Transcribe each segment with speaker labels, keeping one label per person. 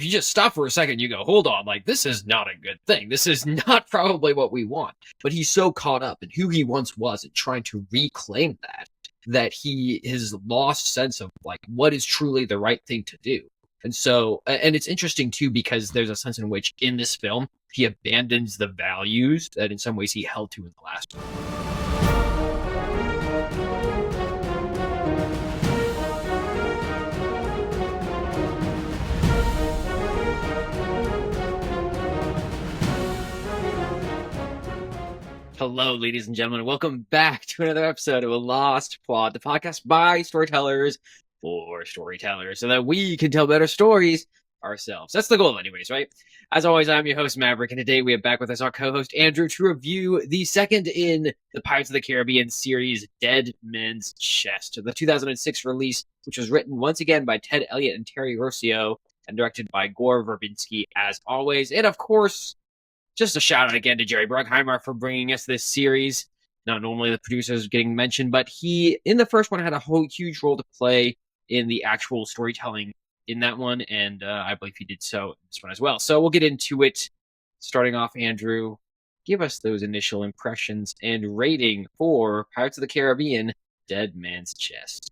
Speaker 1: you just stop for a second, you go, hold on, like, this is not a good thing. This is not probably what we want. But he's so caught up in who he once was and trying to reclaim that he has lost sense of, like, what is truly the right thing to do. And so, and it's interesting, too, because there's a sense in which, in this film, he abandons the values that in some ways he held to in the last one. Hello, ladies and gentlemen. Welcome back to another episode of A Lost Plot, the podcast by storytellers for storytellers, so that we can tell better stories ourselves. That's the goal anyways, right? As always, I'm your host, Maverick, and today we have back with us our co-host, Andrew, to review the second in the Pirates of the Caribbean series, Dead Men's Chest, the 2006 release, which was written once again by Ted Elliott and Terry Rossio, and directed by Gore Verbinski, as always. And of course, just a shout out again to Jerry Bruckheimer for bringing us this series. Not normally the producers getting mentioned, but he, in the first one, had a huge role to play in the actual storytelling in that one, and I believe he did so in this one as well. So we'll get into it. Starting off, Andrew, give us those initial impressions and rating for Pirates of the Caribbean, Dead Man's Chest.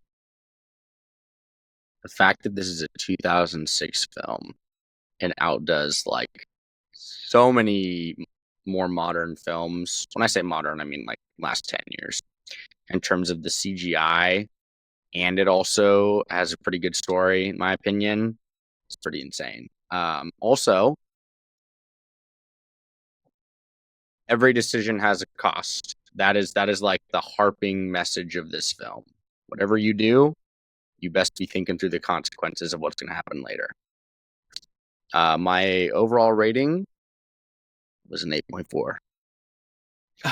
Speaker 2: The fact that this is a 2006 film and outdoes, like, so many more modern films. When I say modern, I mean like last 10 years in terms of the CGI, and it also has a pretty good story, in my opinion. It's pretty insane. Also, every decision has a cost. That is like the harping message of this film. Whatever you do, you best be thinking through the consequences of what's going to happen later. My overall rating was an 8.4.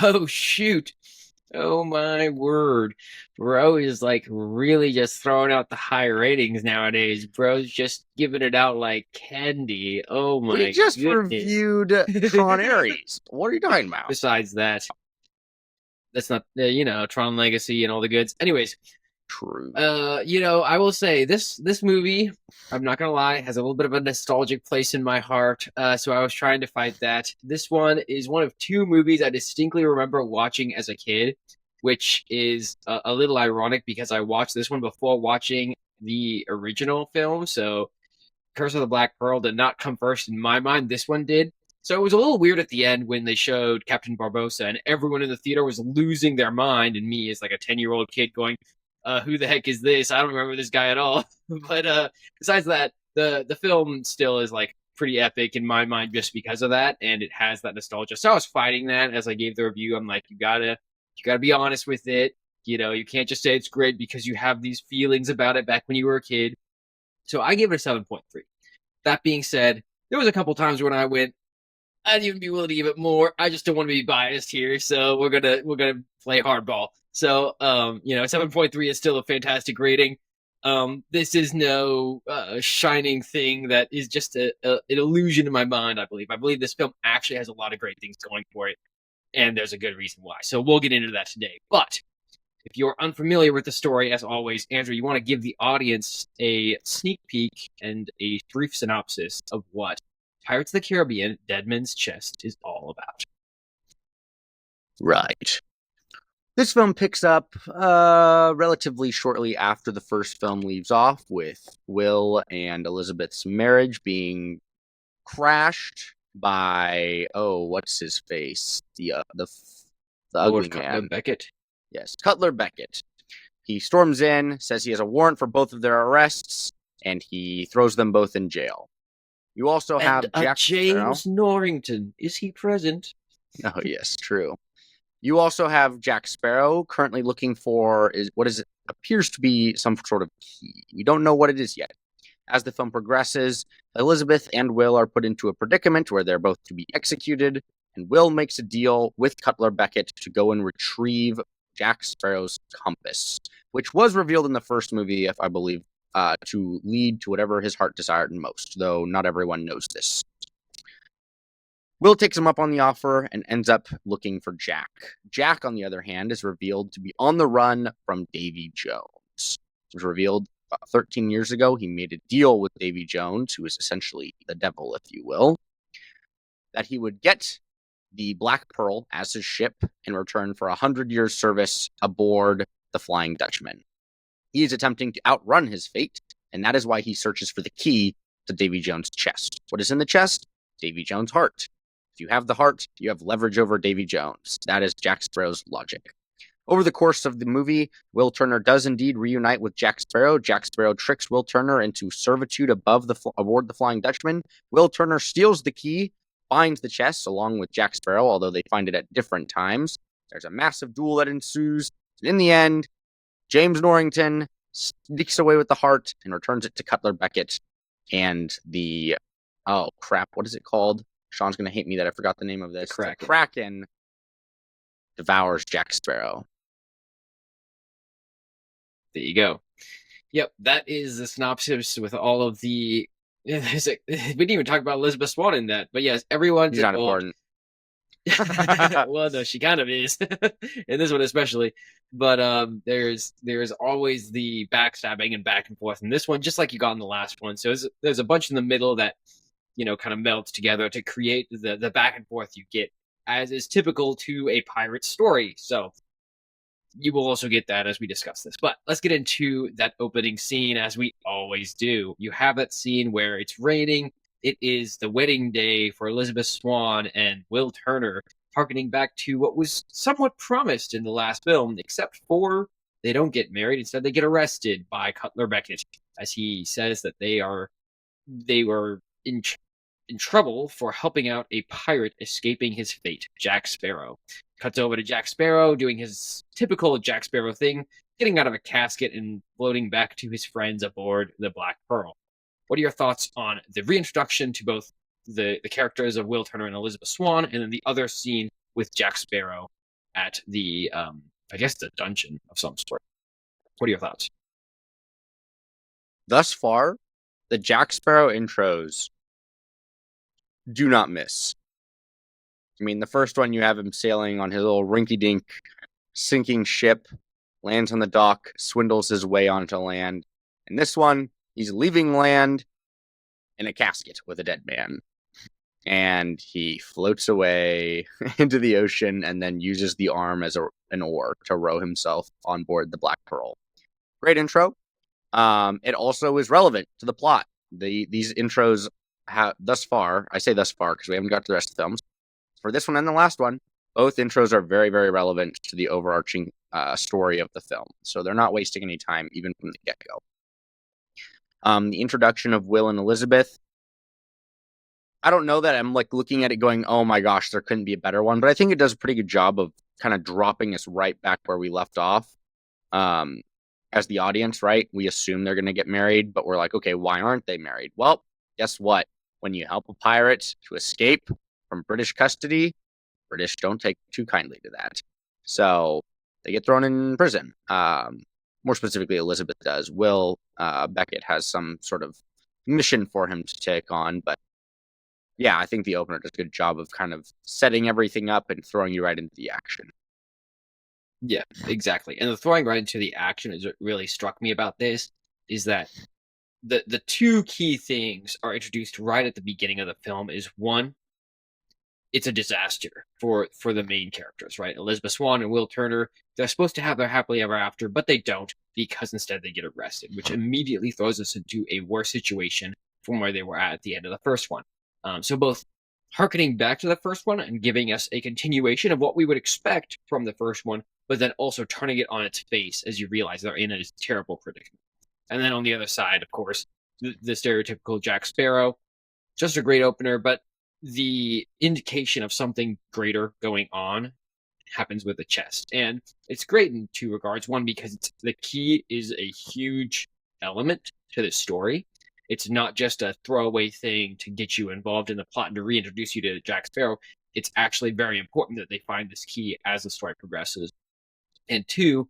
Speaker 1: Oh, shoot. Oh, my word. Bro is, like, really just throwing out the high ratings nowadays. Bro's just giving it out like candy. Oh, my
Speaker 2: We just
Speaker 1: goodness.
Speaker 2: reviewed Tron Ares. What are you talking about?
Speaker 1: Besides that, that's not, Tron Legacy and all the goods. Anyways,
Speaker 2: True.
Speaker 1: I will say this movie, I'm not gonna lie, has a little bit of a nostalgic place in my heart. So I was trying to fight that. This one is one of two movies I distinctly remember watching as a kid, which is a little ironic because I watched this one before watching the original film. So Curse of the Black Pearl did not come first in my mind. This one did. So it was a little weird at the end when they showed Captain Barbossa and everyone in the theater was losing their mind, and me as like a 10-year-old kid going, who the heck is this? I don't remember this guy at all. But besides that, the film still is like pretty epic in my mind just because of that, and it has that nostalgia. So I was fighting that as I gave the review. I'm like, you gotta be honest with it. You can't just say it's great because you have these feelings about it back when you were a kid. So I gave it a 7.3. That being said, there was a couple times when I went, I'd even be willing to give it more. I just don't want to be biased here, so we're gonna play hardball. So, 7.3 is still a fantastic rating. This is no shining thing that is just an illusion in my mind, I believe. I believe this film actually has a lot of great things going for it, and there's a good reason why. So we'll get into that today. But if you're unfamiliar with the story, as always, Andrew, you want to give the audience a sneak peek and a brief synopsis of what Pirates of the Caribbean, Dead Men's Chest is all about.
Speaker 2: Right. This film picks up relatively shortly after the first film leaves off, with Will and Elizabeth's marriage being crashed by, what's his face? The ugly man.
Speaker 1: Cutler Beckett.
Speaker 2: Yes, Cutler Beckett. He storms in, says he has a warrant for both of their arrests, and he throws them both in jail. You also have Jack
Speaker 1: James
Speaker 2: Sparrow.
Speaker 1: Norrington. Is he present?
Speaker 2: Oh, yes, true. You also have Jack Sparrow currently looking for appears to be some sort of key. We don't know what it is yet. As the film progresses, Elizabeth and Will are put into a predicament where they're both to be executed, and Will makes a deal with Cutler Beckett to go and retrieve Jack Sparrow's compass, which was revealed in the first movie, if I believe, to lead to whatever his heart desired most, though not everyone knows this. Will takes him up on the offer and ends up looking for Jack. Jack, on the other hand, is revealed to be on the run from Davy Jones. It was revealed about 13 years ago, he made a deal with Davy Jones, who is essentially the devil, if you will, that he would get the Black Pearl as his ship in return for 100 years' service aboard the Flying Dutchman. He is attempting to outrun his fate, and that is why he searches for the key to Davy Jones' chest. What is in the chest? Davy Jones' heart. If you have the heart, you have leverage over Davy Jones. That is Jack Sparrow's logic. Over the course of the movie, Will Turner does indeed reunite with Jack Sparrow. Jack Sparrow tricks Will Turner into servitude aboard the Flying Dutchman. Will Turner steals the key, finds the chest along with Jack Sparrow, although they find it at different times. There's a massive duel that ensues. And in the end, James Norrington sneaks away with the heart and returns it to Cutler Beckett. And oh crap, what is it called? Sean's going to hate me that I forgot the name of this.
Speaker 1: The
Speaker 2: Kraken devours Jack Sparrow.
Speaker 1: There you go. Yep, that is the synopsis with all of the... we didn't even talk about Elizabeth Swann in that, but yes, everyone's
Speaker 2: She's not important.
Speaker 1: Well, no, she kind of is in this one especially. But there's always the backstabbing and back and forth in this one, just like you got in the last one. So there's a bunch in the middle that kind of melts together to create the back and forth you get, as is typical to a pirate story. So you will also get that as we discuss this. But let's get into that opening scene, as we always do. You have that scene where it's raining. It is the wedding day for Elizabeth Swann and Will Turner, harkening back to what was somewhat promised in the last film, except for they don't get married. Instead, they get arrested by Cutler Beckett, as he says that they were in trouble for helping out a pirate escaping his fate, Jack Sparrow. Cuts over to Jack Sparrow doing his typical Jack Sparrow thing, getting out of a casket and floating back to his friends aboard the Black Pearl. What are your thoughts on the reintroduction to both the characters of Will Turner and Elizabeth Swann, and then the other scene with Jack Sparrow at the, I guess, the dungeon of some sort? What are your thoughts?
Speaker 2: Thus far, the Jack Sparrow intros do not miss. I mean, the first one, you have him sailing on his little rinky-dink sinking ship, lands on the dock, swindles his way onto land. And this one, he's leaving land in a casket with a dead man. And he floats away into the ocean and then uses the arm as an oar to row himself on board the Black Pearl. Great intro. It also is relevant to the plot. These intros thus far, I say thus far because we haven't got to the rest of the films. For this one and the last one, both intros are very, very relevant to the overarching story of the film. So they're not wasting any time, even from the get-go. The introduction of Will and Elizabeth, I don't know that I'm looking at it going, oh my gosh, there couldn't be a better one. But I think it does a pretty good job of kind of dropping us right back where we left off. As the audience, right? We assume they're going to get married, but we're like, okay, why aren't they married? Well, guess what? When you help a pirate to escape from British custody, British don't take too kindly to that. So they get thrown in prison. More specifically, Elizabeth does. Will Beckett has some sort of mission for him to take on. But yeah, I think the opener does a good job of kind of setting everything up and throwing you right into the action.
Speaker 1: Yeah, exactly. And the throwing right into the action is what really struck me about this, is that the two key things are introduced right at the beginning of the film. Is one, it's a disaster for the main characters, right? Elizabeth Swann and Will Turner, they're supposed to have their happily ever after, but they don't, because instead they get arrested, which immediately throws us into a worse situation from where they were at the end of the first one. So both harkening back to the first one and giving us a continuation of what we would expect from the first one, but then also turning it on its face as you realize they're in a terrible predicament. And then on the other side, of course, the stereotypical Jack Sparrow, just a great opener, but the indication of something greater going on happens with the chest. And it's great in two regards. One, because the key is a huge element to the story. It's not just a throwaway thing to get you involved in the plot and to reintroduce you to Jack Sparrow. It's actually very important that they find this key as the story progresses. And two,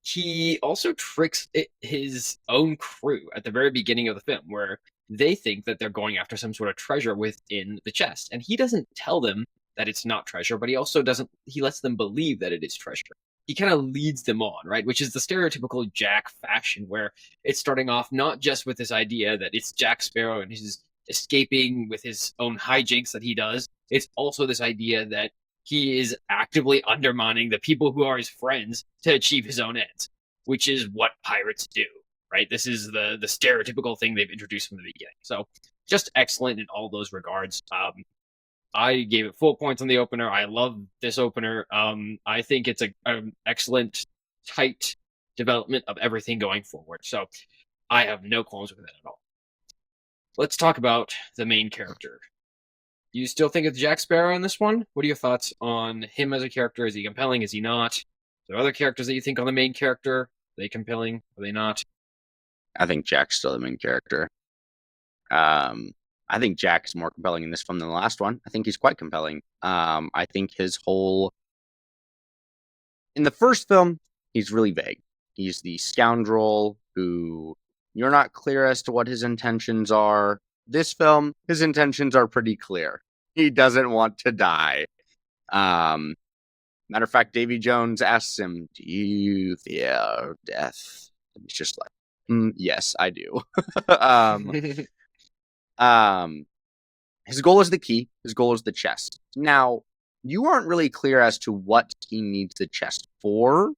Speaker 1: he also tricks his own crew at the very beginning of the film, where they think that they're going after some sort of treasure within the chest. And he doesn't tell them that it's not treasure, but he also he lets them believe that it is treasure. he kind of leads them on, right? Which is the stereotypical Jack fashion, where it's starting off not just with this idea that it's Jack Sparrow and he's escaping with his own hijinks that he does. It's also this idea that he is actively undermining the people who are his friends to achieve his own ends, which is what pirates do, right? This is the stereotypical thing they've introduced from the beginning. So just excellent in all those regards. I gave it full points on the opener. I love this opener. I think it's an excellent, tight development of everything going forward. So I have no qualms with it at all. Let's talk about the main character. You still think it's Jack Sparrow in this one? What are your thoughts on him as a character? Is he compelling? Is he not? Are there other characters that you think on the main character? Are they compelling? Are they not?
Speaker 2: I think Jack's still the main character. I think Jack is more compelling in this film than the last one. I think he's quite compelling. I think his whole... In the first film, he's really vague. He's the scoundrel who you're not clear as to what his intentions are. This film, his intentions are pretty clear. He doesn't want to die. Matter of fact, Davy Jones asks him, "Do you fear death?" And he's just like, "Yes, I do." His goal is the key. His goal is the chest. Now, you aren't really clear as to what he needs the chest for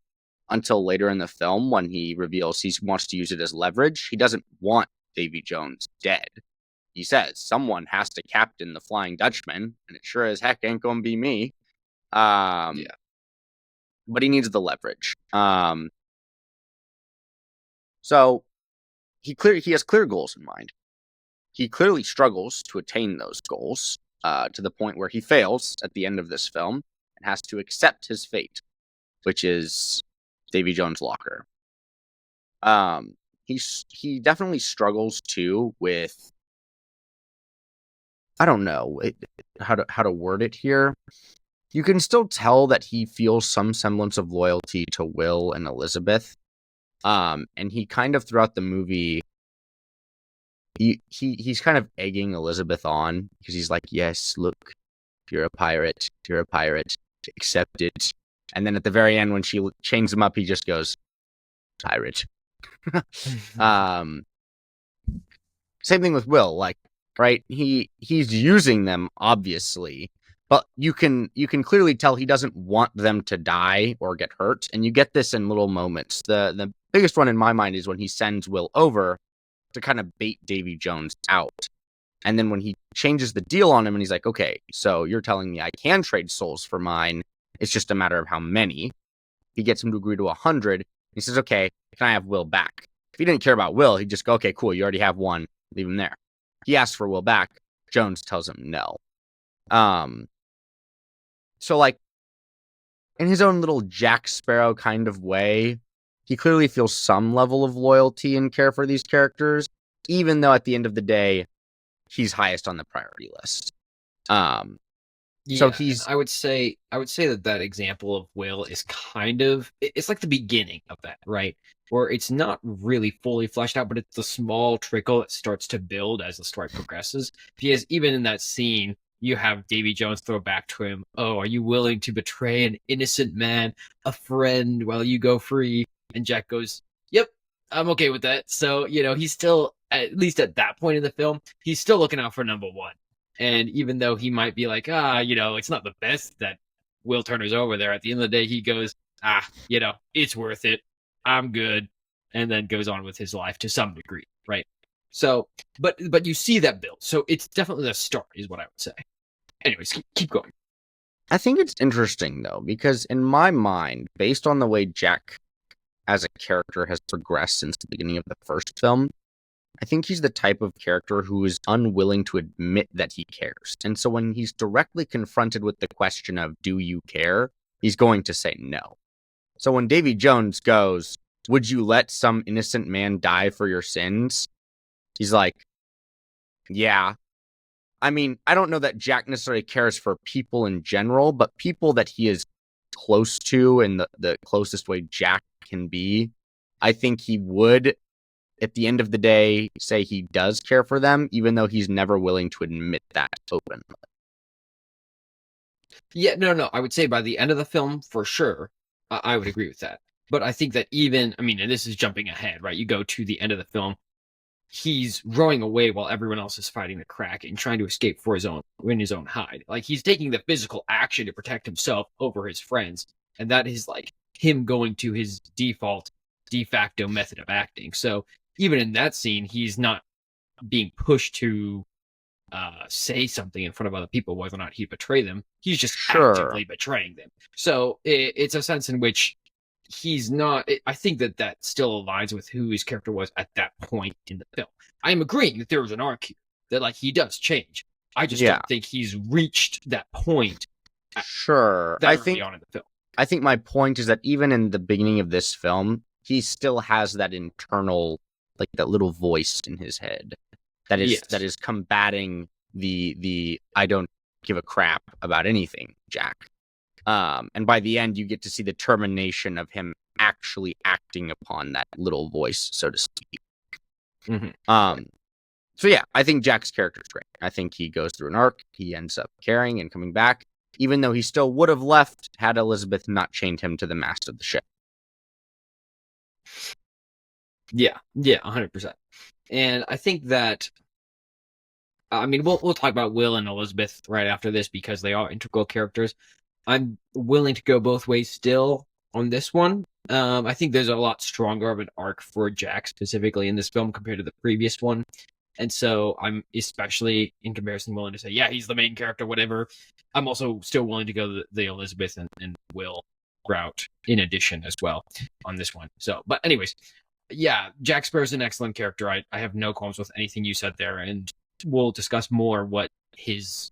Speaker 2: until later in the film when he reveals he wants to use it as leverage. He doesn't want Davy Jones dead. He says, someone has to captain the Flying Dutchman, and it sure as heck ain't gonna be me. Yeah. But he needs the leverage. So he has clear goals in mind. He clearly struggles to attain those goals to the point where he fails at the end of this film and has to accept his fate, which is Davy Jones' locker. He definitely struggles too with, I don't know how to word it here. You can still tell that he feels some semblance of loyalty to Will and Elizabeth. And he kind of throughout the movie, he's kind of egging Elizabeth on because he's like, yes, look, if you're a pirate, accept it. And then at the very end, when she chains him up, he just goes, pirate. Same thing with Will, like, right? He's using them, obviously, but you can clearly tell he doesn't want them to die or get hurt, and you get this in little moments. The biggest one in my mind is when he sends Will over to kind of bait Davy Jones out. And then when he changes the deal on him and he's like, okay, so you're telling me I can trade souls for mine. It's just a matter of how many. He gets him to agree to 100. He says, okay, can I have Will back? If he didn't care about Will, he'd just go, okay, cool, you already have one. Leave him there. He asks for Will back. Jones tells him no. So like in his own little Jack Sparrow kind of way, he clearly feels some level of loyalty and care for these characters, even though at the end of the day, he's highest on the priority list. So he's...
Speaker 1: I would say that example of Will is kind of, it's like the beginning of that, right? Where it's not really fully fleshed out, but it's the small trickle that starts to build as the story progresses. Because even in that scene, you have Davy Jones throw back to him, "Oh, are you willing to betray an innocent man, a friend, while you go free?" And Jack goes, "Yep, I'm okay with that." So, he's still, at least at that point in the film, he's still looking out for number one. And even though he might be like, it's not the best that Will Turner's over there, at the end of the day, he goes, it's worth it. I'm good. And then goes on with his life to some degree, right? So, but you see that build. So it's definitely the start, is what I would say. Anyways, keep going.
Speaker 2: I think it's interesting, though, because in my mind, based on the way Jack as a character has progressed since the beginning of the first film, I think he's the type of character who is unwilling to admit that he cares. And so when he's directly confronted with the question of, do you care? He's going to say no. So when Davy Jones goes, would you let some innocent man die for your sins? He's like, yeah. I mean, I don't know that Jack necessarily cares for people in general, but people that he is close to in the closest way Jack can be, I think he would, at the end of the day, say he does care for them, even though he's never willing to admit that openly.
Speaker 1: Yeah, no. I would say by the end of the film, for sure, I would agree with that. But I think that even, I mean, and this is jumping ahead, right? You go to the end of the film, he's rowing away while everyone else is fighting the Kraken, trying to escape for in his own hide. Like he's taking the physical action to protect himself over his friends, and that is like him going to his de facto method of acting. So even in that scene, he's not being pushed to say something in front of other people, whether or not he betray them. He's just actively betraying them. So it's a sense in which he's not. I think that still aligns with who his character was at that point in the film. I am agreeing that there was an arc here, that like he does change. I just don't think he's reached that point.
Speaker 2: I think
Speaker 1: on in the film.
Speaker 2: I think my point is that even in the beginning of this film, he still has that internal, like that little voice in his head that is combating the I don't give a crap about anything, Jack. And by the end, you get to see the termination of him actually acting upon that little voice, so to speak.
Speaker 1: Mm-hmm.
Speaker 2: So yeah, I think Jack's character is great. I think he goes through an arc. He ends up caring and coming back, even though he still would have left had Elizabeth not chained him to the mast of the ship.
Speaker 1: Yeah, 100%. And I think that, I mean, we'll talk about Will and Elizabeth right after this because they are integral characters. I'm willing to go both ways still on this one. I think there's a lot stronger of an arc for Jack specifically in this film compared to the previous one. And so I'm especially in comparison willing to say, yeah, he's the main character, whatever. I'm also still willing to go the Elizabeth and Will route in addition as well on this one. So, but anyways, yeah, Jack Sparrow's an excellent character. I have no qualms with anything you said there. And we'll discuss more what his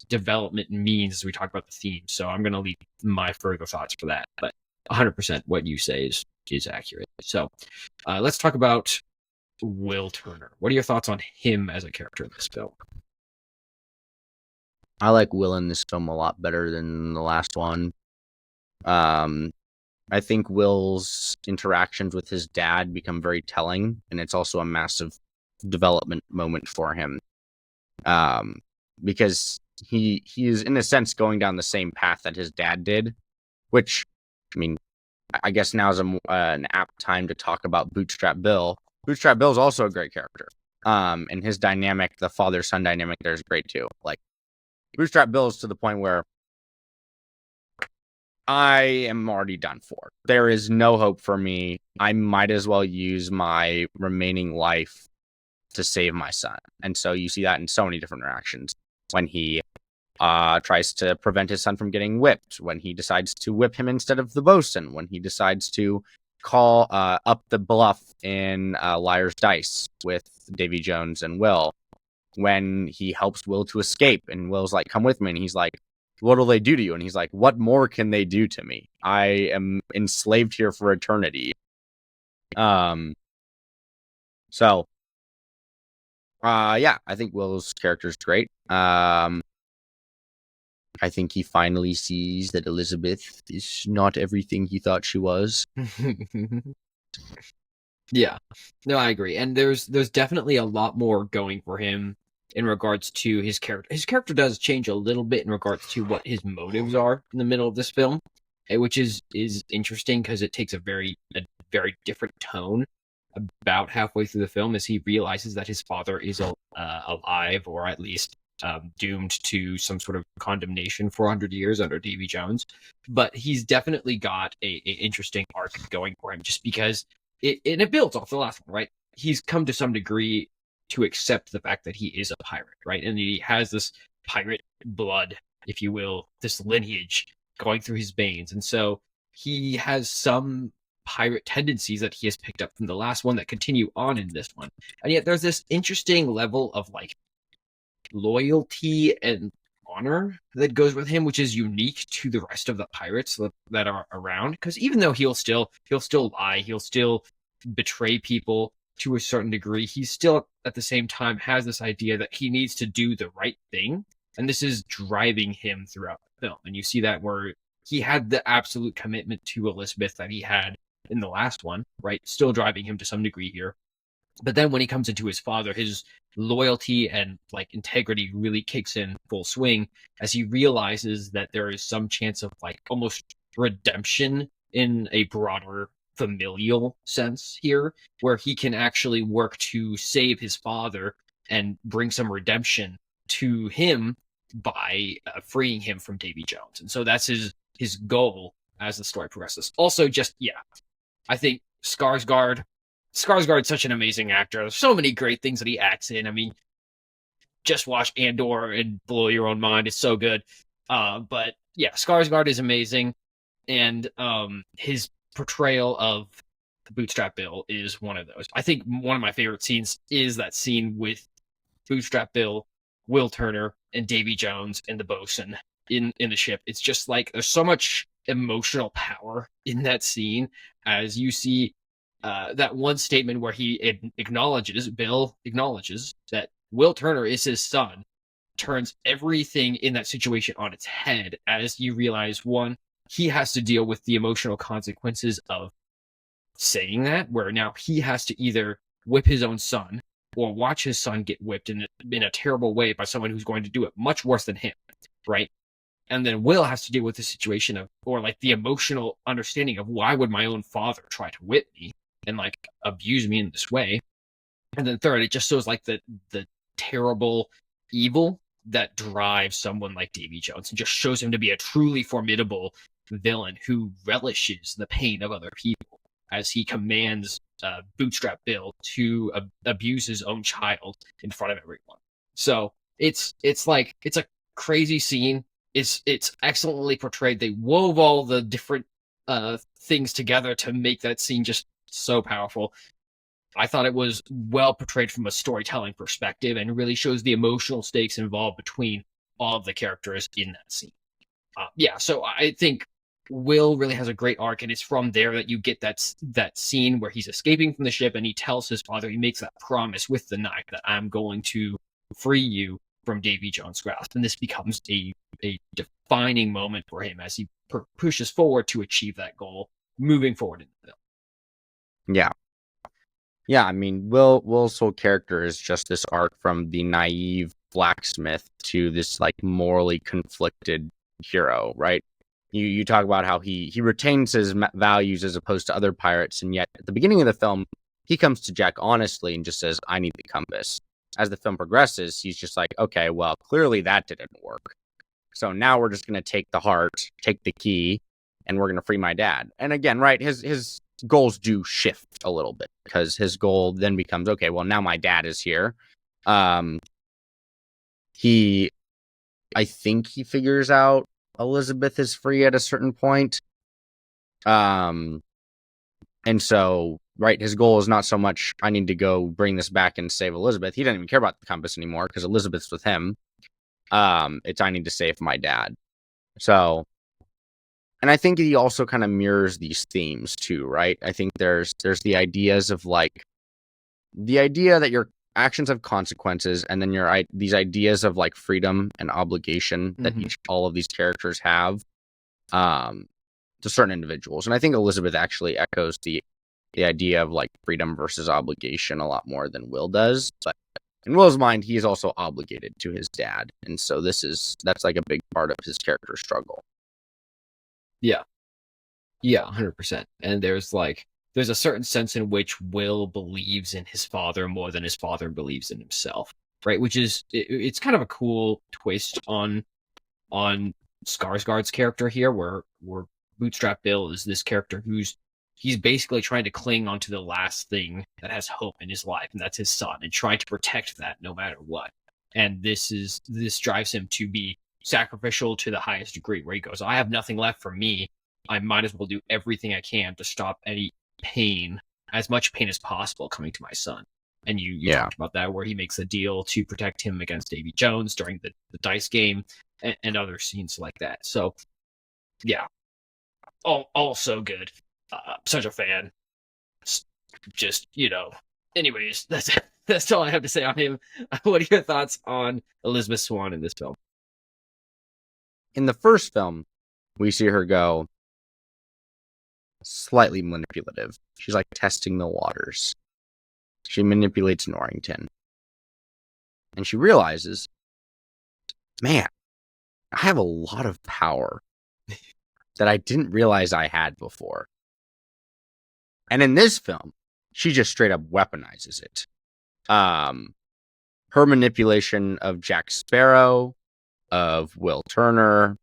Speaker 1: development means as we talk about the theme. So I'm going to leave my further thoughts for that. But 100% what you say is accurate. So let's talk about Will Turner. What are your thoughts on him as a character in this film?
Speaker 2: I like Will in this film a lot better than the last one. I think Will's interactions with his dad become very telling, and it's also a massive development moment for him. Because he is, in a sense, going down the same path that his dad did, which, I mean, I guess now is an apt time to talk about Bootstrap Bill. Bootstrap Bill is also a great character. And his dynamic, the father-son dynamic there is great too. Like, Bootstrap Bill is to the point where I am already done for. There is no hope for me. I might as well use my remaining life to save my son. And so you see that in so many different interactions. When he tries to prevent his son from getting whipped, when he decides to whip him instead of the bosun, when he decides to call up the bluff in Liar's Dice with Davy Jones and Will, when he helps Will to escape, and Will's like, come with me, and he's like, what'll they do to you? And he's like, what more can they do to me? I am enslaved here for eternity. So yeah, I think Will's character is great. I think he finally sees that Elizabeth is not everything he thought she was.
Speaker 1: Yeah, no, I agree. And there's definitely a lot more going for him in regards to his character. His character does change a little bit in regards to what his motives are in the middle of this film, which is interesting because it takes a very different tone about halfway through the film as he realizes that his father is alive, or at least doomed to some sort of condemnation for 100 years under Davy Jones. But he's definitely got a interesting arc going for him, just because it builds off the last one, right? He's come to some degree to accept the fact that he is a pirate, right? And he has this pirate blood, if you will, this lineage going through his veins. And so he has some pirate tendencies that he has picked up from the last one that continue on in this one. And yet there's this interesting level of like loyalty and honor that goes with him, which is unique to the rest of the pirates that are around. Because even though he'll still lie, he'll still betray people to a certain degree, he still at the same time has this idea that he needs to do the right thing, and this is driving him throughout the film. And you see that where he had the absolute commitment to Elizabeth that he had in the last one, right? Still driving him to some degree here. But then when he comes into his father, his loyalty and like integrity really kicks in full swing as he realizes that there is some chance of like almost redemption in a broader familial sense here, where he can actually work to save his father and bring some redemption to him by freeing him from Davy Jones. And so that's his goal as the story progresses. Also, just I think Skarsgård's such an amazing actor. There's so many great things that he acts in. I mean, just watch Andor and blow your own mind. It's so good. But yeah, Skarsgård is amazing, and his portrayal of the Bootstrap Bill is one of those. I think one of my favorite scenes is that scene with Bootstrap Bill, Will Turner, and Davy Jones and the bosun in the ship. It's just like there's so much emotional power in that scene as you see that one statement where Bill acknowledges that Will Turner is his son, turns everything in that situation on its head as you realize, one, he has to deal with the emotional consequences of saying that, where now he has to either whip his own son or watch his son get whipped in a terrible way by someone who's going to do it much worse than him, right? And then Will has to deal with the situation of, or like the emotional understanding of, why would my own father try to whip me and like abuse me in this way? And then third, it just shows like the terrible evil that drives someone like Davy Jones and just shows him to be a truly formidable villain who relishes the pain of other people as he commands Bootstrap Bill to abuse his own child in front of everyone. So it's a crazy scene. It's excellently portrayed. They wove all the different things together to make that scene just so powerful. I thought it was well portrayed from a storytelling perspective and really shows the emotional stakes involved between all of the characters in that scene. So I think Will really has a great arc, and it's from there that you get that scene where he's escaping from the ship and he tells his father, he makes that promise with the knife that I'm going to free you from Davy Jones' grasp. And this becomes a defining moment for him as he pushes forward to achieve that goal, moving forward in the film.
Speaker 2: Yeah. Yeah, I mean, Will's whole character is just this arc from the naive blacksmith to this like morally conflicted hero, right? You talk about how he retains his values as opposed to other pirates, and yet at the beginning of the film, he comes to Jack honestly and just says, "I need the compass." As the film progresses, he's just like, "Okay, well, clearly that didn't work. So now we're just going to take the heart, take the key, and we're going to free my dad." And again, right, his goals do shift a little bit because his goal then becomes, okay, well, now my dad is here. I think he figures out Elizabeth is free at a certain point. And so, right, his goal is not so much, I need to go bring this back and save Elizabeth. He doesn't even care about the compass anymore because Elizabeth's with him. It's, I need to save my dad. So, and I think he also kind of mirrors these themes too, right? I think there's the ideas of like the idea that your actions have consequences, and then these ideas of like freedom and obligation that all of these characters have to certain individuals. And I think Elizabeth actually echoes the idea of like freedom versus obligation a lot more than Will does. But in Will's mind, he is also obligated to his dad, and so that's like a big part of his character struggle.
Speaker 1: Yeah, 100%. And there's a certain sense in which Will believes in his father more than his father believes in himself, right? Which is it's kind of a cool twist on Skarsgård's character here, where Bootstrap Bill is this character he's basically trying to cling onto the last thing that has hope in his life, and that's his son, and trying to protect that no matter what. And this drives him to be sacrificial to the highest degree, where he goes, I have nothing left for me. I might as well do everything I can to stop any pain, as much pain as possible, coming to my son. And you talked about that, where he makes a deal to protect him against Davy Jones during the dice game and other scenes like that. So, yeah, all so good. Such a fan. Just, anyways, that's all I have to say on him. What are your thoughts on Elizabeth Swann in this film?
Speaker 2: In the first film, we see her go slightly manipulative. She's like testing the waters. She manipulates Norrington. And she realizes, man, I have a lot of power. that I didn't realize I had before. And in this film, she just straight up weaponizes it. Her manipulation of Jack Sparrow, of Will Turner,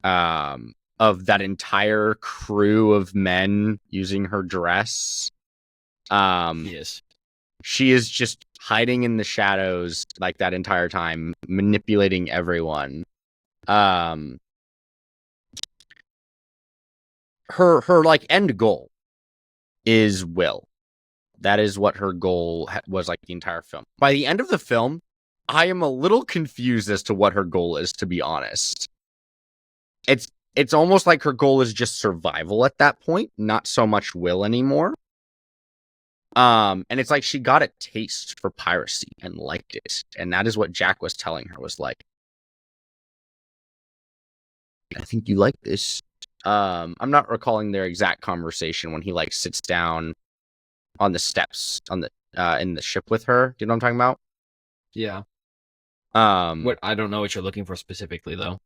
Speaker 2: of that entire crew of men using her dress.
Speaker 1: Yes.
Speaker 2: She is just hiding in the shadows like that entire time, manipulating everyone. Her like end goal is Will. That is what her goal was like the entire film. By the end of the film, I am a little confused as to what her goal is, to be honest. It's almost like her goal is just survival at that point, not so much Will anymore. And it's like she got a taste for piracy and liked it. And that is what Jack was telling her, was like, I think you like this. I'm not recalling their exact conversation when he like sits down on the steps on the in the ship with her. Do you know what I'm talking about?
Speaker 1: Yeah. What I don't know what you're looking for specifically though.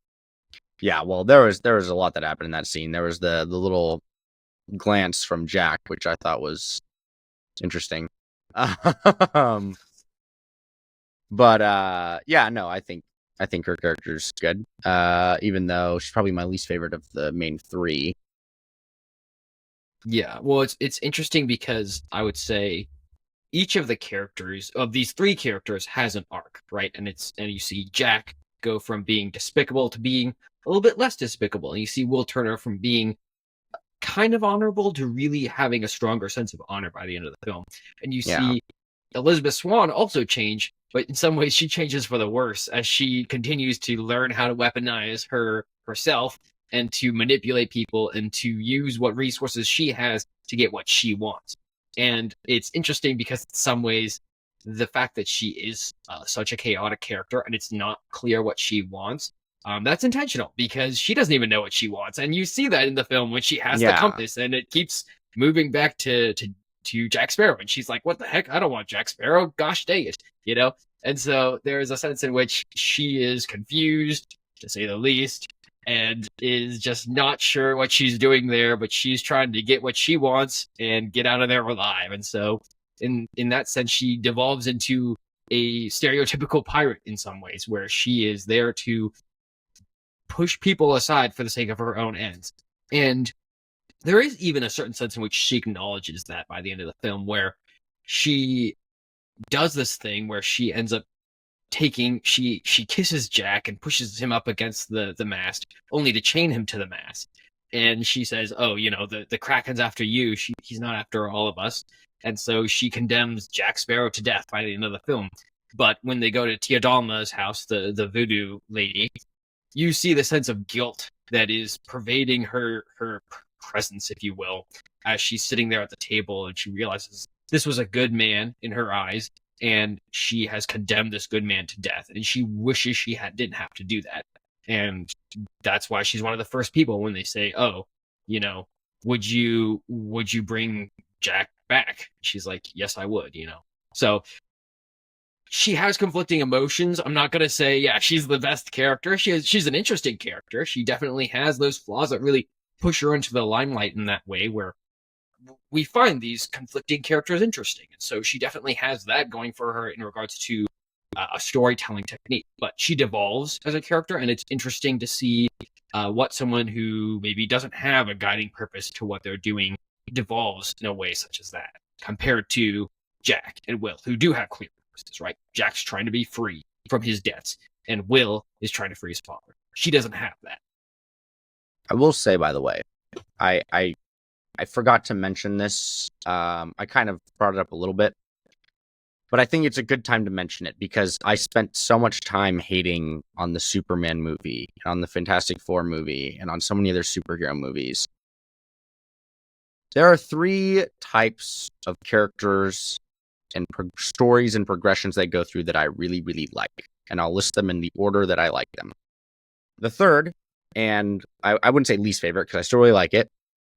Speaker 2: Yeah, well, there was a lot that happened in that scene. There was the little glance from Jack, which I thought was interesting. But yeah, no, I think her character's good. Even though she's probably my least favorite of the main three.
Speaker 1: Yeah, well, it's interesting because I would say each of the characters of these three characters has an arc, right? And you see Jack go from being despicable to being a little bit less despicable, and you see Will Turner from being kind of honorable to really having a stronger sense of honor by the end of the film. And you see Elizabeth Swann also change, but in some ways she changes for the worse as she continues to learn how to weaponize herself and to manipulate people and to use what resources she has to get what she wants. And it's interesting because in some ways the fact that she is such a chaotic character and it's not clear what she wants, that's intentional because she doesn't even know what she wants. And you see that in the film when she has the compass and it keeps moving back to Jack Sparrow. And she's like, what the heck? I don't want Jack Sparrow. Gosh dang it. You know? And so there is a sense in which she is confused, to say the least, and is just not sure what she's doing there, but she's trying to get what she wants and get out of there alive. And so in that sense, she devolves into a stereotypical pirate in some ways, where she is there to push people aside for the sake of her own ends. And there is even a certain sense in which she acknowledges that by the end of the film, where she does this thing where she ends up she kisses Jack and pushes him up against the mast, only to chain him to the mast. And she says, oh, you know, the Kraken's after you. He's not after all of us. And so she condemns Jack Sparrow to death by the end of the film. But when they go to Tia Dalma's house, the voodoo lady, you see the sense of guilt that is pervading her presence, if you will, as she's sitting there at the table and she realizes this was a good man in her eyes, and she has condemned this good man to death, and she wishes she didn't have to do that. And that's why she's one of the first people when they say, oh, you know, would you bring Jack back? She's like, yes, I would, you know. So she has conflicting emotions. I'm not going to say, yeah, she's the best character. She's an interesting character. She definitely has those flaws that really push her into the limelight in that way, where we find these conflicting characters interesting. And so she definitely has that going for her in regards to a storytelling technique. But she devolves as a character, and it's interesting to see what someone who maybe doesn't have a guiding purpose to what they're doing devolves in a way such as that, compared to Jack and Will, who do have clear purposes, right? Jack's trying to be free from his debts, and Will is trying to free his father. She doesn't have that.
Speaker 2: I will say, by the way, I forgot to mention this. I kind of brought it up a little bit, but I think it's a good time to mention it because I spent so much time hating on the Superman movie, on the Fantastic Four movie, and on so many other superhero movies. There are three types of characters and stories and progressions they go through that I really, really like, and I'll list them in the order that I like them. The third, and I wouldn't say least favorite because I still really like it,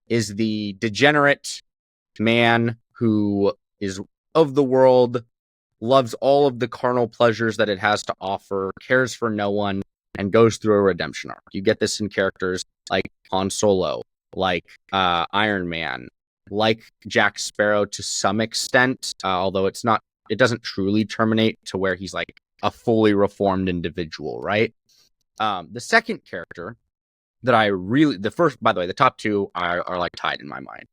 Speaker 2: is the degenerate man who is of the world, loves all of the carnal pleasures that it has to offer, cares for no one, and goes through a redemption arc. You get this in characters like Han Solo, like Iron Man, like Jack Sparrow to some extent, although it doesn't truly terminate to where he's like a fully reformed individual, right? The second character that by the way, the top two are like tied in my mind.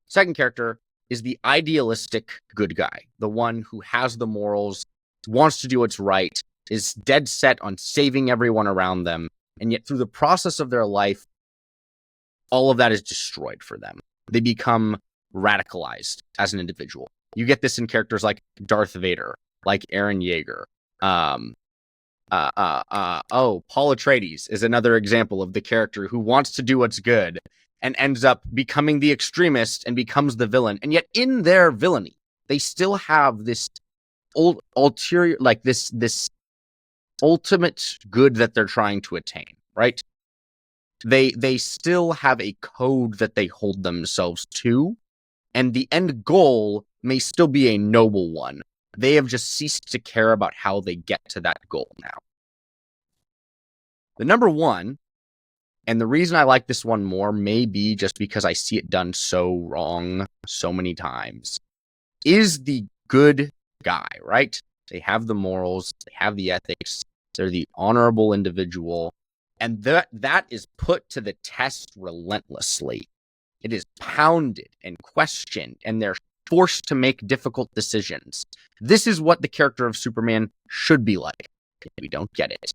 Speaker 2: Second character is the idealistic good guy, the one who has the morals, wants to do what's right, is dead set on saving everyone around them, and yet through the process of their life, all of that is destroyed for them. They become radicalized as an individual. You get this in characters like Darth Vader, like Eren Yeager. Paul Atreides is another example of the character who wants to do what's good and ends up becoming the extremist and becomes the villain. And yet in their villainy, they still have this ulterior, like this ultimate good that they're trying to attain, right? They still have a code that they hold themselves to, and the end goal may still be a noble one. They have just ceased to care about how they get to that goal now. The number one, and the reason I like this one more may be just because I see it done so wrong so many times, is the good guy, right? They have the morals, they have the ethics, they're the honorable individual, and that is put to the test relentlessly. It is pounded and questioned, and they're forced to make difficult decisions. This is what the character of Superman should be like. We don't get it.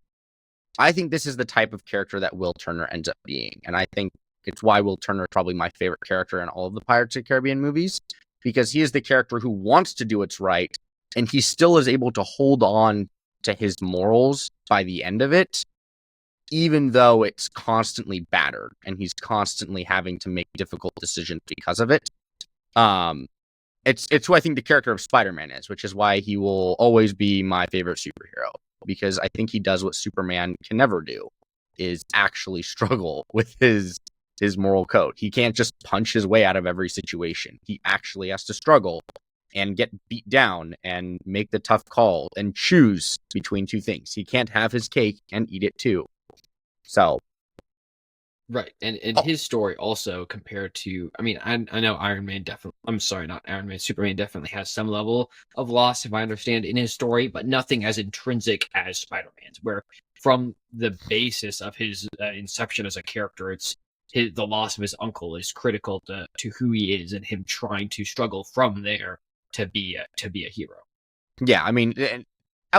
Speaker 2: I think this is the type of character that Will Turner ends up being, and I think it's why Will Turner is probably my favorite character in all of the Pirates of the Caribbean movies, because he is the character who wants to do what's right, and he still is able to hold on to his morals by the end of it, even though it's constantly battered and he's constantly having to make difficult decisions because of it. It's who I think the character of Spider-Man is, which is why he will always be my favorite superhero, because I think he does what Superman can never do, is actually struggle with his moral code. He can't just punch his way out of every situation. He actually has to struggle and get beat down and make the tough call and choose between two things. He can't have his cake and eat it too. So,
Speaker 1: right, and his story also compared to, I mean, I know Iron Man definitely, I'm sorry, not Iron Man, Superman definitely has some level of loss, if I understand, in his story, but nothing as intrinsic as Spider-Man's, where from the basis of his inception as a character, the loss of his uncle is critical to who he is and him trying to struggle from there to be a hero.
Speaker 2: Yeah, I mean,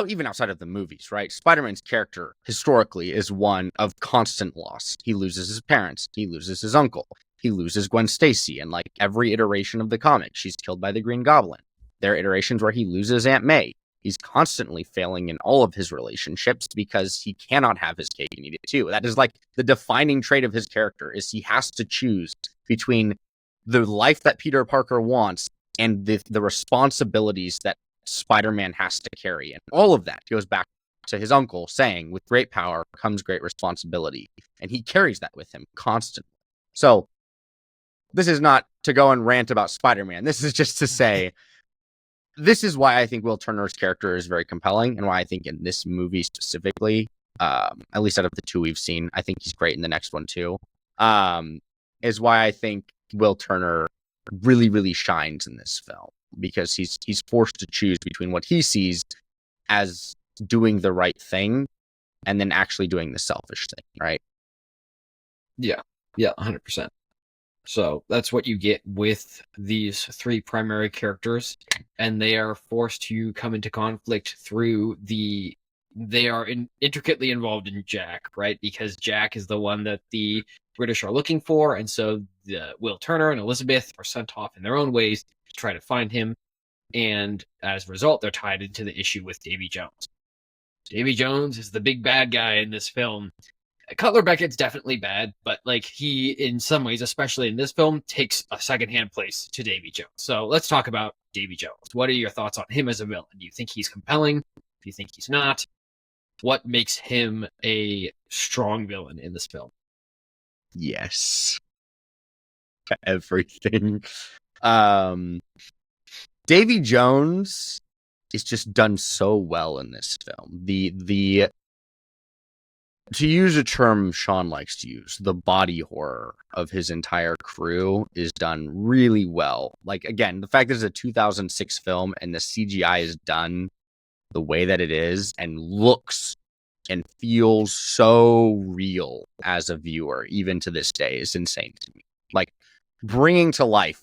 Speaker 2: even outside of the movies, right? Spider-Man's character historically is one of constant loss. He loses his parents, he loses his uncle, he loses Gwen Stacy, and like every iteration of the comic, she's killed by the Green Goblin. There are iterations where he loses Aunt May. He's constantly failing in all of his relationships because he cannot have his cake and eat it too. That is like the defining trait of his character, is he has to choose between the life that Peter Parker wants and the responsibilities that Spider-Man has to carry. And all of that goes back to his uncle saying, with great power comes great responsibility. And he carries that with him constantly. So this is not to go and rant about Spider-Man. This is just to say, this is why I think Will Turner's character is very compelling, and why I think in this movie specifically, at least out of the two we've seen, I think he's great in the next one too, is why I think Will Turner really, really shines in this film, because he's forced to choose between what he sees as doing the right thing and then actually doing the selfish thing, right?
Speaker 1: Yeah, 100%. So that's what you get with these three primary characters, and they are forced to come into conflict through they are intricately involved in Jack, right? Because Jack is the one that the British are looking for, and so Will Turner and Elizabeth are sent off in their own ways to try to find him, and as a result, they're tied into the issue with Davy Jones. Davy Jones is the big bad guy in this film. Cutler Beckett's definitely bad, but like he, in some ways, especially in this film, takes a secondhand place to Davy Jones. So let's talk about Davy Jones. What are your thoughts on him as a villain? Do you think he's compelling? Do you think he's not? What makes him a strong villain in this film?
Speaker 2: Yes. Everything. Davy Jones is just done so well in this film. The to use a term Sean likes to use, the body horror of his entire crew is done really well. Like, again, the fact that it's a 2006 film and the CGI is done the way that it is and looks and feels so real as a viewer, even to this day, is insane to me. Like, bringing to life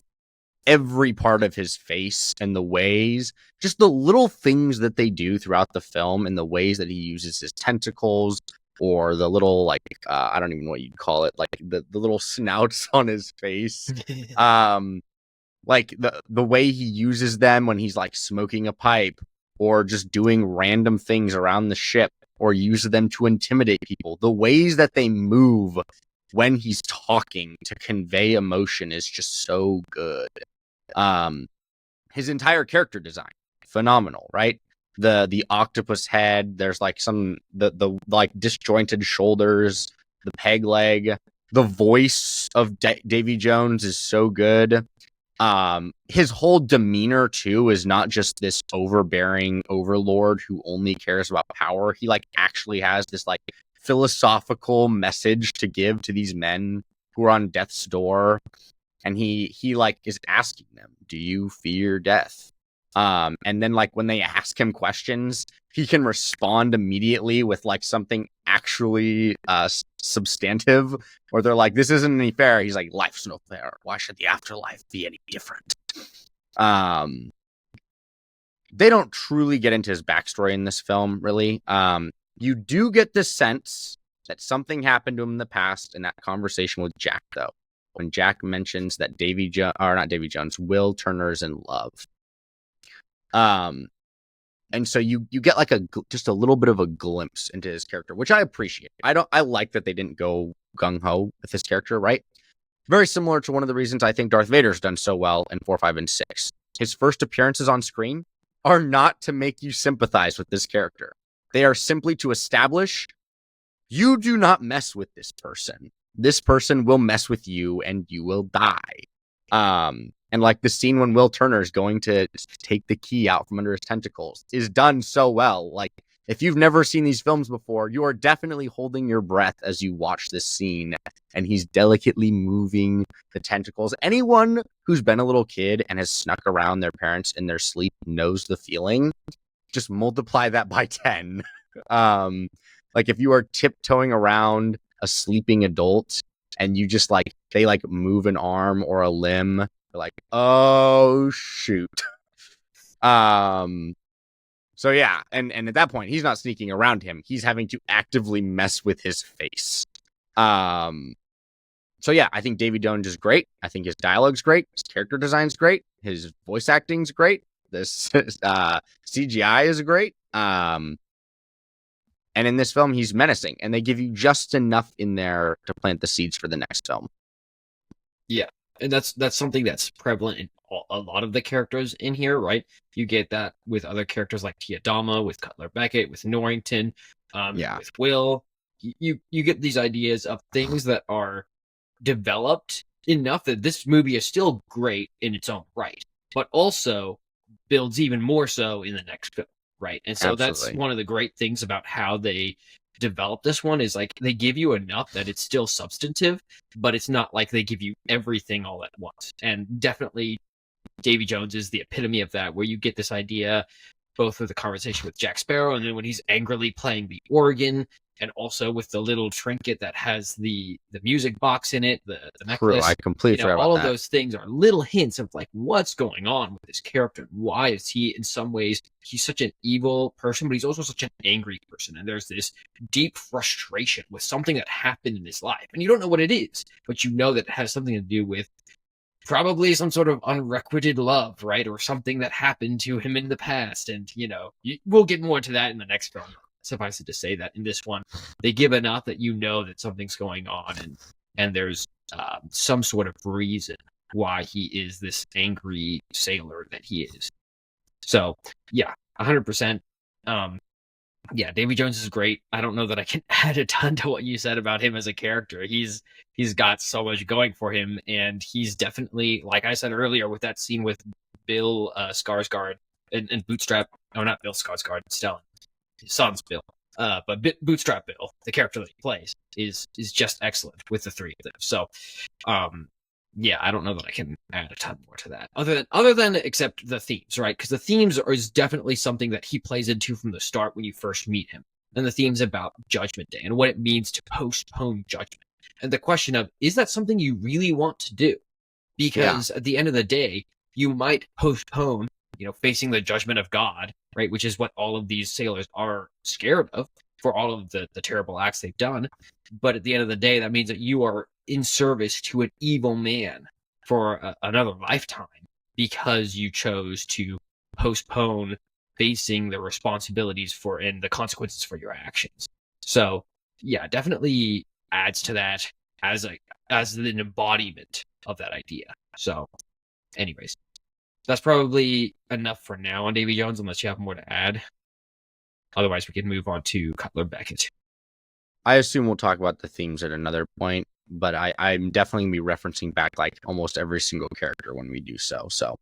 Speaker 2: every part of his face and the ways, just the little things that they do throughout the film and the ways that he uses his tentacles or the little, like, I don't even know what you'd call it, like the little snouts on his face. Like the way he uses them when he's like smoking a pipe or just doing random things around the ship or uses them to intimidate people. The ways that they move when he's talking to convey emotion is just so good. His entire character design, phenomenal, right? The octopus head, there's like the like disjointed shoulders, the peg leg, the voice of Davy Jones is so good. His whole demeanor too is not just this overbearing overlord who only cares about power. He like actually has this like philosophical message to give to these men who are on death's door. And he like is asking them, do you fear death? And then like when they ask him questions, he can respond immediately with like something actually substantive, or they're like, this isn't any fair. He's like, life's no fair. Why should the afterlife be any different? They don't truly get into his backstory in this film, really. You do get the sense that something happened to him in the past in that conversation with Jack, though. When Jack mentions that Will Turner's in love. And so you get like just a little bit of a glimpse into his character, which I appreciate. I like that they didn't go gung-ho with his character, right? Very similar to one of the reasons I think Darth Vader's done so well in 4, 5, and 6. His first appearances on screen are not to make you sympathize with this character. They are simply to establish you do not mess with this person. This person will mess with you and you will die. And like the scene when Will Turner is going to take the key out from under his tentacles is done so well. Like, if you've never seen these films before, you are definitely holding your breath as you watch this scene, and he's delicately moving the tentacles. Anyone who's been a little kid and has snuck around their parents in their sleep knows the feeling. Just multiply that by 10. Like if you are tiptoeing around a sleeping adult and you just like, they like move an arm or a limb, you're like, oh shoot. So yeah, and at that point, he's not sneaking around him. He's having to actively mess with his face. So yeah, I think Davy Jones is great. I think his dialogue's great. His character design's great. His voice acting's great. This CGI is great. And in this film, he's menacing, and they give you just enough in there to plant the seeds for the next film.
Speaker 1: Yeah, and that's something that's prevalent in a lot of the characters in here, right? You get that with other characters like Tia Dama, with Cutler Beckett, with Norrington, with Will. You get these ideas of things that are developed enough that this movie is still great in its own right, but also builds even more so in the next film. Right. And so That's one of the great things about how they develop this one is like they give you enough that it's still substantive, but it's not like they give you everything all at once. And definitely Davy Jones is the epitome of that, where you get this idea both with the conversation with Jack Sparrow and then when he's angrily playing the organ, and also with the little trinket that has the music box in it, the necklace.
Speaker 2: True, I completely forgot about
Speaker 1: all of those things are little hints of like what's going on with this character and why is he, in some ways, he's such an evil person, but he's also such an angry person. And there's this deep frustration with something that happened in his life. And you don't know what it is, but you know that it has something to do with probably some sort of unrequited love, right? Or something that happened to him in the past. And, we'll get more into that in the next film. Suffice it to say that in this one, they give enough that you know that something's going on, and there's some sort of reason why he is this angry sailor that he is. So, yeah, 100%. Yeah, Davy Jones is great. I don't know that I can add a ton to what you said about him as a character. He's got so much going for him, and he's definitely, like I said earlier, with that scene with Bill Skarsgård and Bootstrap. Oh, not Bill Skarsgård, Stellan. His son's Bill. But Bootstrap Bill, the character that he plays, is just excellent with the three of them. So, yeah, I don't know that I can add a ton more to that, other than except the themes, right? Because the themes is definitely something that he plays into from the start when you first meet him, and the themes about Judgment Day and what it means to postpone judgment, and the question of, is that something you really want to do? Because at the end of the day, you might postpone, facing the judgment of God, right? Which is what all of these sailors are scared of for all of the terrible acts they've done. But at the end of the day, that means that you are in service to an evil man for another lifetime because you chose to postpone facing the responsibilities for and the consequences for your actions. So yeah, definitely adds to that as an embodiment of that idea. So anyways, that's probably enough for now on Davy Jones, unless you have more to add. Otherwise, we can move on to Cutler Beckett.
Speaker 2: I assume we'll talk about the themes at another point, but I'm definitely going to be referencing back like almost every single character when we do so. So,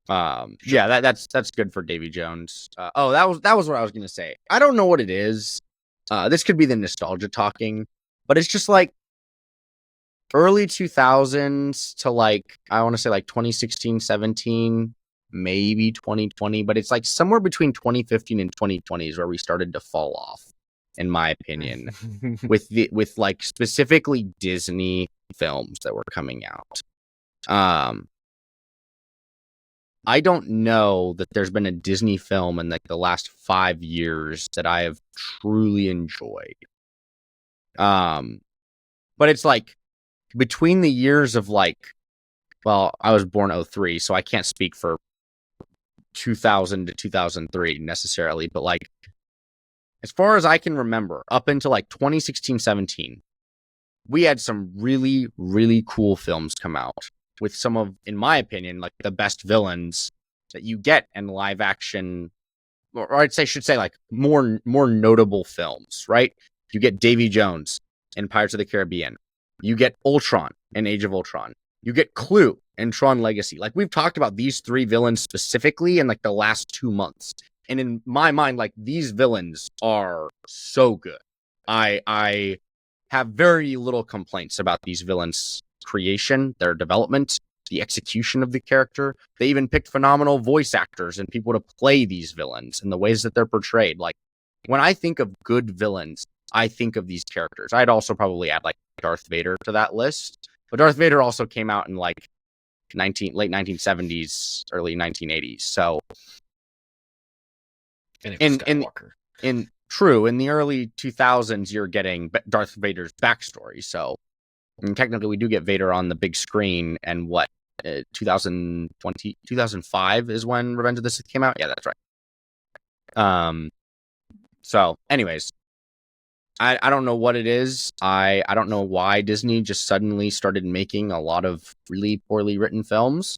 Speaker 2: yeah, that's good for Davy Jones. That was what I was going to say. I don't know what it is. This could be the nostalgia talking, but it's just like early 2000s to like, I want to say like 2016, 17, maybe 2020, but it's like somewhere between 2015 and 2020 is where we started to fall off, in my opinion, with like specifically Disney films that were coming out. I don't know that there's been a Disney film in like the last 5 years that I have truly enjoyed. But it's like between the years of like, well, I was born 03, so I can't speak for 2000 to 2003 necessarily, but like as far as I can remember, up until like 2016, 17, we had some really, really cool films come out with some of, in my opinion, like the best villains that you get in live action, or should say like more notable films, right? You get Davy Jones in Pirates of the Caribbean. You get Ultron in Age of Ultron. You get Clue in Tron Legacy. Like we've talked about these three villains specifically in like the last 2 months. And in my mind, like these villains are so good. I have very little complaints about these villains' creation, their development, the execution of the character. They even picked phenomenal voice actors and people to play these villains and the ways that they're portrayed. Like when I think of good villains, I think of these characters. I'd also probably add like Darth Vader to that list. But Darth Vader also came out in like late 1970s, early 1980s. So
Speaker 1: and it was Skywalker.
Speaker 2: In the early 2000s, you're getting Darth Vader's backstory. So technically, we do get Vader on the big screen. And 2005 is when Revenge of the Sith came out. Yeah, that's right. So, anyways, I don't know what it is. I don't know why Disney just suddenly started making a lot of really poorly written films.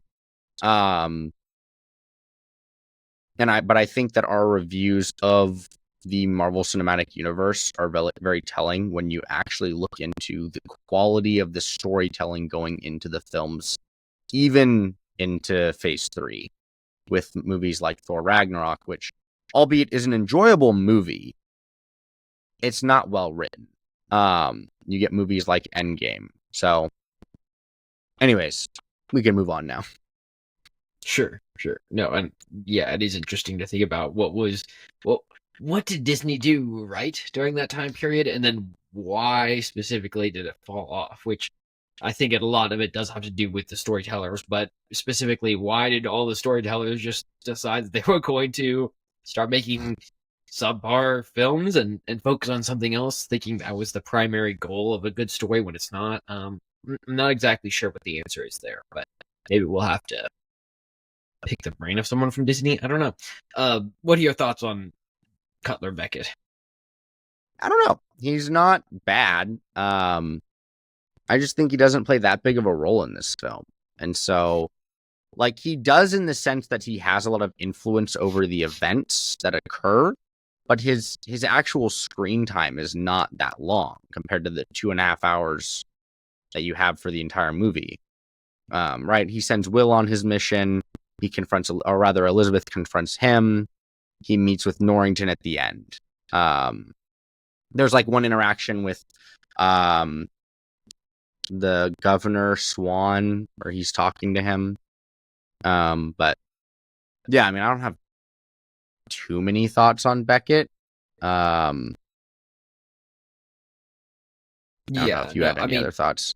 Speaker 2: But I think that our reviews of the Marvel Cinematic Universe are very, very telling when you actually look into the quality of the storytelling going into the films, even into Phase 3, with movies like Thor Ragnarok, which, albeit is an enjoyable movie, it's not well written. You get movies like Endgame. So, anyways, we can move on now.
Speaker 1: Sure. No, and yeah, it is interesting to think about what did Disney do right during that time period, and then why specifically did it fall off? Which I think a lot of it does have to do with the storytellers, but specifically, why did all the storytellers just decide that they were going to start making subpar films and focus on something else, thinking that was the primary goal of a good story when it's not? I'm not exactly sure what the answer is there, but maybe we'll have to pick the brain of someone from Disney. I don't know. What are your thoughts on Cutler Beckett?
Speaker 2: I don't know. He's not bad. I just think he doesn't play that big of a role in this film. And so, like, he does in the sense that he has a lot of influence over the events that occur, but his actual screen time is not that long compared to the 2.5 hours that you have for the entire movie. Right? He sends Will on his mission. He confronts, or rather, Elizabeth confronts him. He meets with Norrington at the end. There's like one interaction with the governor Swan, where he's talking to him. But yeah, I mean, I don't have too many thoughts on Beckett. I don't know if you had any other thoughts.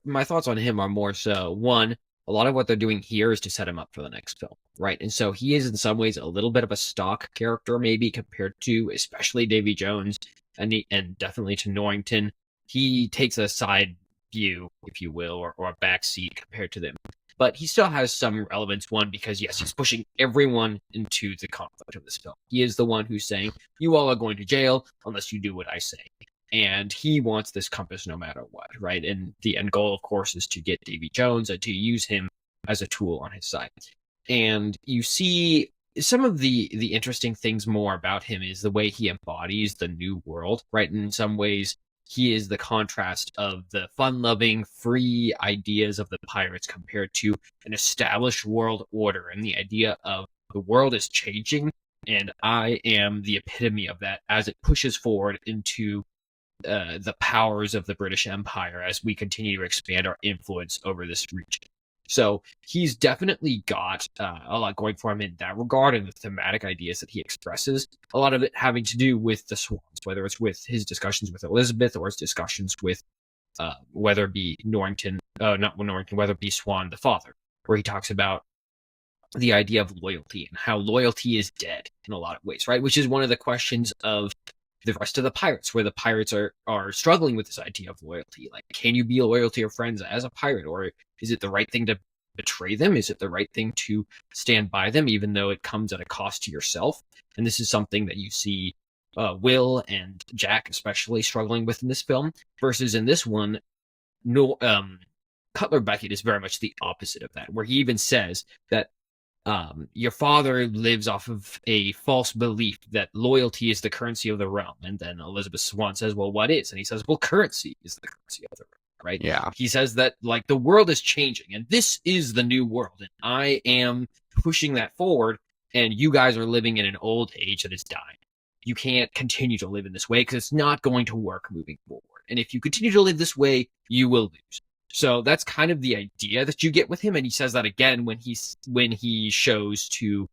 Speaker 1: My thoughts on him are more so, one, a lot of what they're doing here is to set him up for the next film, right? And so he is in some ways a little bit of a stock character, maybe compared to especially Davy Jones and definitely to Norrington. He takes a side view, if you will, or a back seat compared to them. But he still has some relevance, one, because yes, he's pushing everyone into the conflict of this film. He is the one who's saying, you all are going to jail unless you do what I say. And he wants this compass no matter what, right? And the end goal, of course, is to get Davy Jones and to use him as a tool on his side. And you see some of the interesting things more about him is the way he embodies the new world, right? And in some ways, he is the contrast of the fun-loving, free ideas of the pirates compared to an established world order and the idea of the world is changing, and I am the epitome of that as it pushes forward into the powers of the British Empire as we continue to expand our influence over this region. So he's definitely got a lot going for him in that regard, and the thematic ideas that he expresses, a lot of it having to do with the Swans, whether it's with his discussions with Elizabeth or his discussions with whether it be whether it be Swan the father, where he talks about the idea of loyalty and how loyalty is dead in a lot of ways, right? Which is one of the questions of the rest of the pirates, where the pirates are struggling with this idea of loyalty. Like, can you be loyal to your friends as a pirate, or is it the right thing to betray them? Is it the right thing to stand by them, even though it comes at a cost to yourself? And this is something that you see Will and Jack especially struggling with in this film, versus in this one, Cutler Beckett is very much the opposite of that, where he even says that your father lives off of a false belief that loyalty is the currency of the realm. And then Elizabeth Swann says, well, what is? And he says, well, currency is the currency of the realm, right?
Speaker 2: Yeah.
Speaker 1: He says that, like, the world is changing and this is the new world. And I am pushing that forward. And you guys are living in an old age that is dying. You can't continue to live in this way because it's not going to work moving forward. And if you continue to live this way, you will lose. So that's kind of the idea that you get with him, and he says that again when he shows to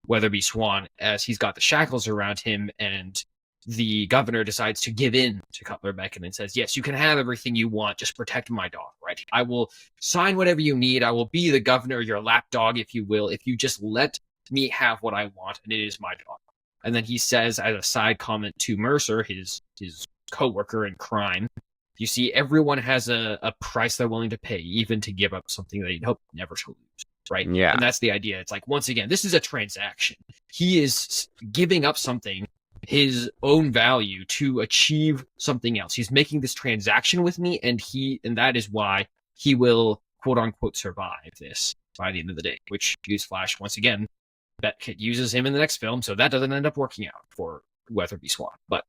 Speaker 1: Weatherby Swan as he's got the shackles around him, and the governor decides to give in to Cutler Beckett and says, yes, you can have everything you want, just protect my dog, right? I will sign whatever you need. I will be the governor, your lapdog, if you will, if you just let me have what I want, and it is my dog. And then he says, as a side comment to Mercer, his co-worker in crime, you see, everyone has a price they're willing to pay, even to give up something they hope never to lose, right?
Speaker 2: Yeah.
Speaker 1: And that's the idea. It's like, once again, this is a transaction. He is giving up something, his own value, to achieve something else. He's making this transaction with me, and that is why he will, quote unquote, survive this by the end of the day. Which, newsflash, once again, Beckett uses him in the next film, so that doesn't end up working out for Weatherby Swan. But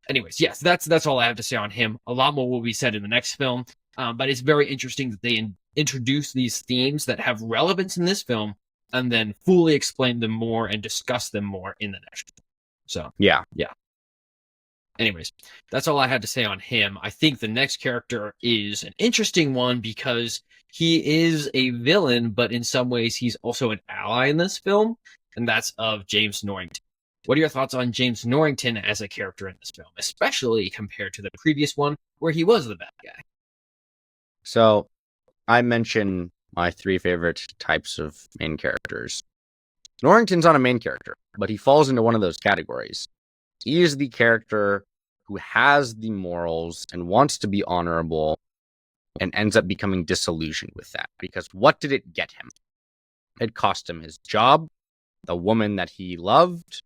Speaker 1: anyways, yes, that's all I have to say on him. A lot more will be said in the next film, but it's very interesting that they introduce these themes that have relevance in this film and then fully explain them more and discuss them more in the next film. So, yeah. Anyways, that's all I had to say on him. I think the next character is an interesting one because he is a villain, but in some ways he's also an ally in this film, and that's of James Norrington. What are your thoughts on James Norrington as a character in this film, especially compared to the previous one where he was the bad guy?
Speaker 2: So, I mentioned my 3 favorite types of main characters. Norrington's not a main character, but he falls into one of those categories. He is the character who has the morals and wants to be honorable and ends up becoming disillusioned with that. Because what did it get him? It cost him his job, the woman that he loved,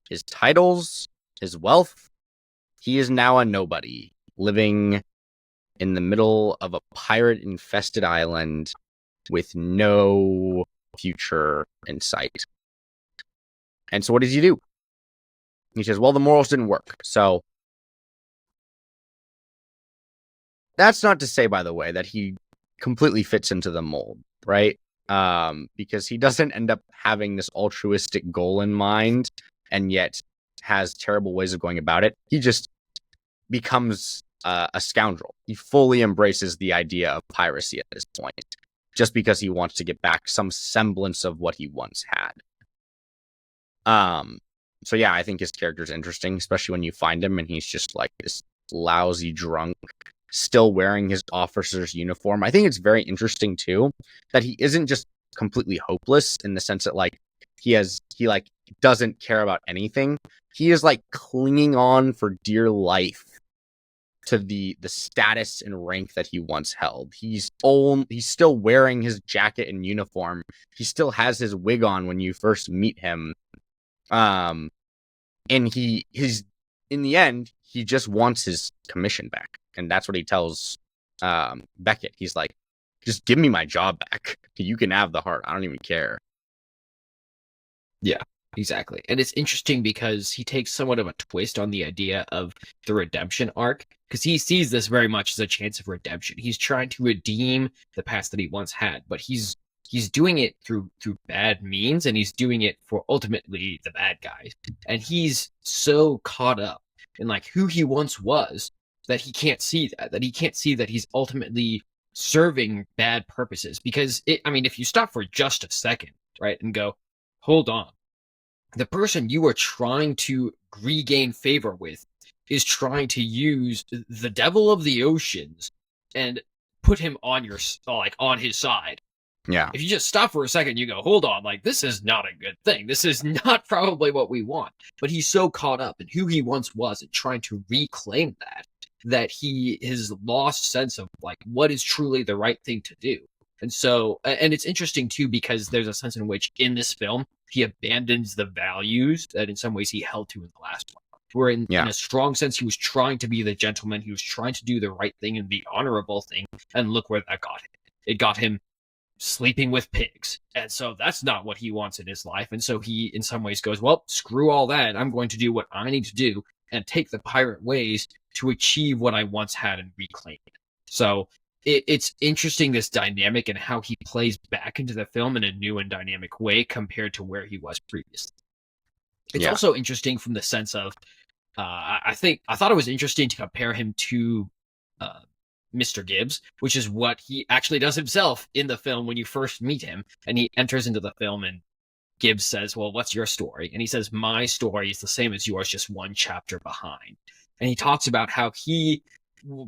Speaker 2: his titles, his wealth. He is now a nobody, living in the middle of a pirate-infested island with no future in sight. And so what does he do? He says, well, the morals didn't work. So that's not to say, by the way, that he completely fits into the mold, right? Because he doesn't end up having this altruistic goal in mind, and yet has terrible ways of going about it. He just becomes a scoundrel. He fully embraces the idea of piracy at this point, just because he wants to get back some semblance of what he once had. So yeah, I think his character's interesting, especially when you find him and he's just like this lousy drunk, still wearing his officer's uniform. I think it's very interesting too that he isn't just completely hopeless in the sense that like he like doesn't care about anything. He is like clinging on for dear life to the status and rank that he once held. He's still wearing his jacket and uniform. He still has his wig on when you first meet him. And he's in the end, he just wants his commission back. And that's what he tells Beckett. He's like, just give me my job back. You can have the heart. I don't even care.
Speaker 1: Yeah, exactly. And it's interesting because he takes somewhat of a twist on the idea of the redemption arc, because he sees this very much as a chance of redemption. He's trying to redeem the past that he once had, but he's doing it through bad means, and he's doing it for ultimately the bad guys. And he's so caught up in like who he once was that he can't see that he can't see that he's ultimately serving bad purposes. Because if you stop for just a second, right, and go, hold on, the person you are trying to regain favor with is trying to use the devil of the oceans and put him on on his side.
Speaker 2: Yeah.
Speaker 1: If you just stop for a second, you go, hold on, like, this is not a good thing. This is not probably what we want. But he's so caught up in who he once was and trying to reclaim that he has lost sense of like what is truly the right thing to do. And so, and it's interesting too, because there's a sense in which in this film, he abandons the values that in some ways he held to in the last one. Where in a strong sense, he was trying to be the gentleman. He was trying to do the right thing and the honorable thing. And look where that got him. It got him sleeping with pigs. And so that's not what he wants in his life. And so he, in some ways, goes, well, screw all that. I'm going to do what I need to do and take the pirate ways to achieve what I once had and reclaim it. So it's interesting, this dynamic and how he plays back into the film in a new and dynamic way compared to where he was previously. It's also interesting from the sense of, I thought it was interesting to compare him to Mr. Gibbs, which is what he actually does himself in the film when you first meet him. And he enters into the film and Gibbs says, well, what's your story? And he says, my story is the same as yours, just one chapter behind. And he talks about how he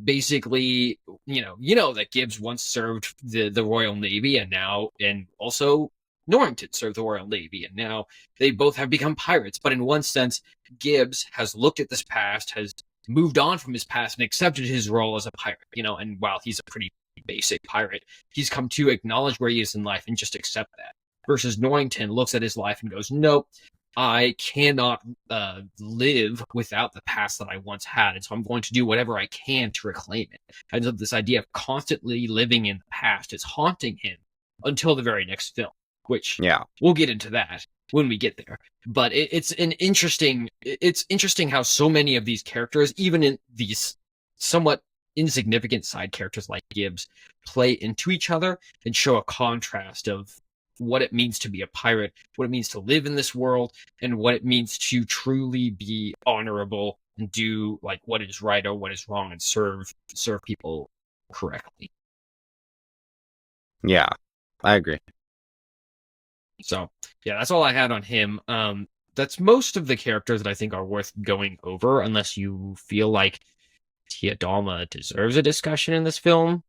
Speaker 1: basically, you know that Gibbs once served the Royal Navy and also Norrington served the Royal Navy, and now they both have become pirates. But in one sense, Gibbs has looked at this past, has moved on from his past and accepted his role as a pirate, and while he's a pretty basic pirate, he's come to acknowledge where he is in life and just accept that. Versus Norrington looks at his life and goes, nope, I cannot live without the past that I once had, and so I'm going to do whatever I can to reclaim it. And so this idea of constantly living in the past is haunting him until the very next film, which we'll get into that when we get there. But it's interesting how so many of these characters, even in these somewhat insignificant side characters like Gibbs, play into each other and show a contrast of what it means to be a pirate, what it means to live in this world, and what it means to truly be honorable and do like what is right or what is wrong and serve people correctly.
Speaker 2: Yeah, I agree.
Speaker 1: So yeah, that's all I had on him. That's most of the characters that I think are worth going over, unless you feel like Tia Dalma deserves a discussion in this film.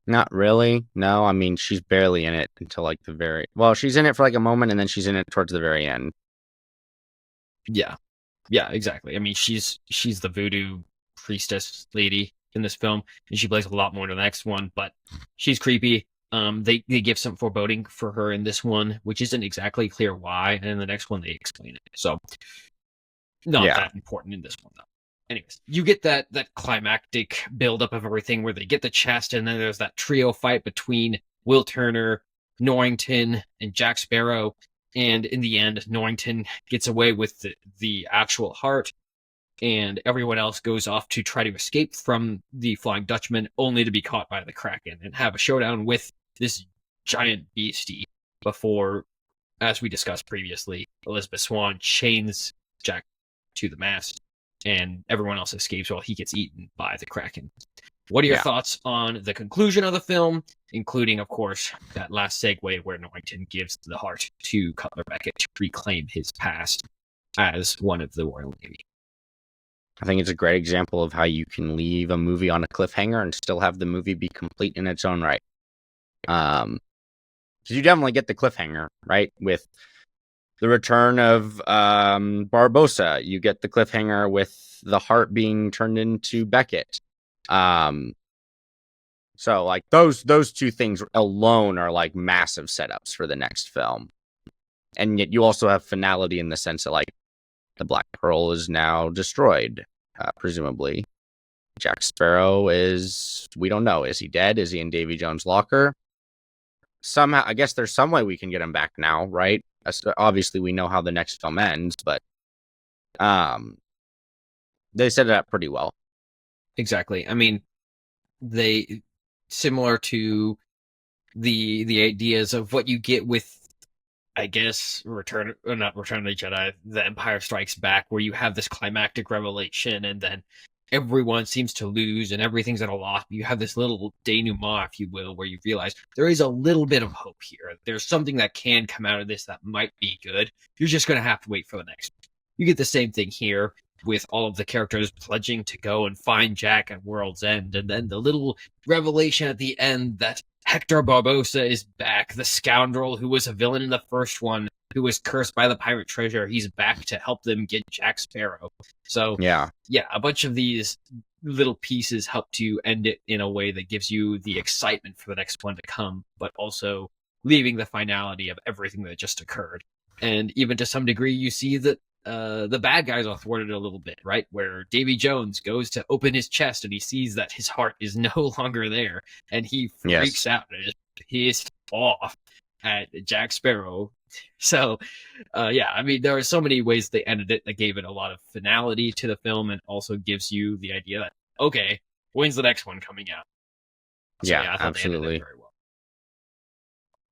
Speaker 2: Not really. No, I mean, she's barely in it until like she's in it for like a moment and then she's in it towards the very end.
Speaker 1: Yeah, exactly. I mean, she's the voodoo priestess lady in this film, and she plays a lot more in the next one, but she's creepy. They give some foreboding for her in this one, which isn't exactly clear why, and in the next one they explain it. So not that important in this one though. Anyways, you get that climactic buildup of everything where they get the chest, and then there's that trio fight between Will Turner, Norrington, and Jack Sparrow. And in the end, Norrington gets away with the actual heart, and everyone else goes off to try to escape from the Flying Dutchman, only to be caught by the Kraken and have a showdown with this giant beastie before, as we discussed previously, Elizabeth Swann chains Jack to the mast, and everyone else escapes while he gets eaten by the Kraken. What are your thoughts on the conclusion of the film, including, of course, that last segue where Norrington gives the heart to Cutler Beckett to reclaim his past as one of the Royal Navy?
Speaker 2: I think it's a great example of how you can leave a movie on a cliffhanger and still have the movie be complete in its own right. Because you definitely get the cliffhanger, right? With the return of Barbossa, you get the cliffhanger with the heart being turned into Beckett. So like those two things alone are like massive setups for the next film. And yet you also have finality in the sense that like the Black Pearl is now destroyed, presumably. Jack Sparrow we don't know. Is he dead? Is he in Davy Jones' locker? Somehow, I guess there's some way we can get him back now, right? Obviously, we know how the next film ends, but they set it up pretty well.
Speaker 1: Exactly. I mean, they similar to the ideas of what you get with, I guess, Return of the Jedi, The Empire Strikes Back, where you have this climactic revelation and then everyone seems to lose and everything's at a loss. You have this little denouement, if you will, where you realize there is a little bit of hope here. There's something that can come out of this that might be good. You're just going to have to wait for the next one. You get the same thing here with all of the characters pledging to go and find Jack at World's End. And then the little revelation at the end that Hector Barbossa is back, the scoundrel who was a villain in the first one, who was cursed by the pirate treasure. He's back to help them get Jack Sparrow. So, yeah, a bunch of these little pieces help to end it in a way that gives you the excitement for the next one to come, but also leaving the finality of everything that just occurred. And even to some degree, you see that the bad guys are thwarted a little bit, right? Where Davy Jones goes to open his chest and he sees that his heart is no longer there, and he freaks out and is pissed off at Jack Sparrow. So, I mean, there are so many ways they ended it that gave it a lot of finality to the film, and also gives you the idea that, okay, when's the next one coming out? So, I thought
Speaker 2: absolutely.
Speaker 1: they ended it very well.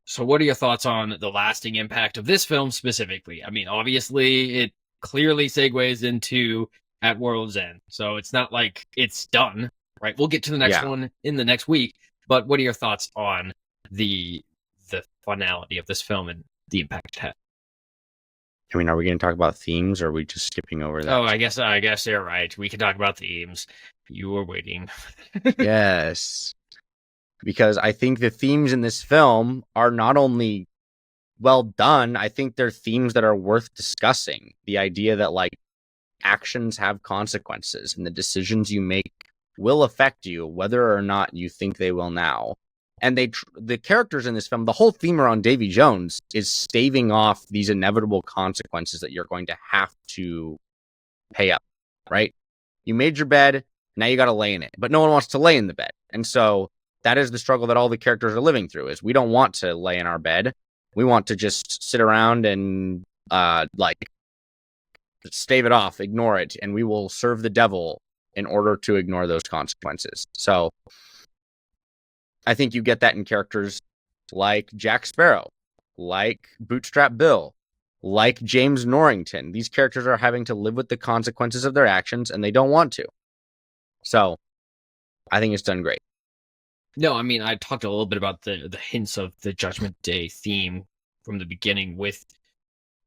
Speaker 1: So what are your thoughts on the lasting impact of this film specifically? I mean, obviously, it clearly segues into At World's End. So it's not like it's done, right? We'll get to the next one in the next week. But what are your thoughts on the finality of this film and the impact it had?
Speaker 2: I mean, are we going to talk about themes, or are we just skipping over that?
Speaker 1: Oh, I guess you're right. We can talk about themes. You were waiting.
Speaker 2: Yes. Because I think the themes in this film are not only well done, I think they're themes that are worth discussing. The idea that, like, actions have consequences, and the decisions you make will affect you, whether or not you think they will now. And the characters in this film, the whole theme around Davy Jones is staving off these inevitable consequences that you're going to have to pay up, right? You made your bed, now you got to lay in it. But no one wants to lay in the bed. And so that is the struggle that all the characters are living through, is we don't want to lay in our bed. We want to just sit around and, stave it off, ignore it, and we will serve the devil in order to ignore those consequences. So I think you get that in characters like Jack Sparrow, like Bootstrap Bill, like James Norrington. These characters are having to live with the consequences of their actions, and they don't want to. So I think it's done great.
Speaker 1: No, I mean, I talked a little bit about the hints of the Judgment Day theme from the beginning with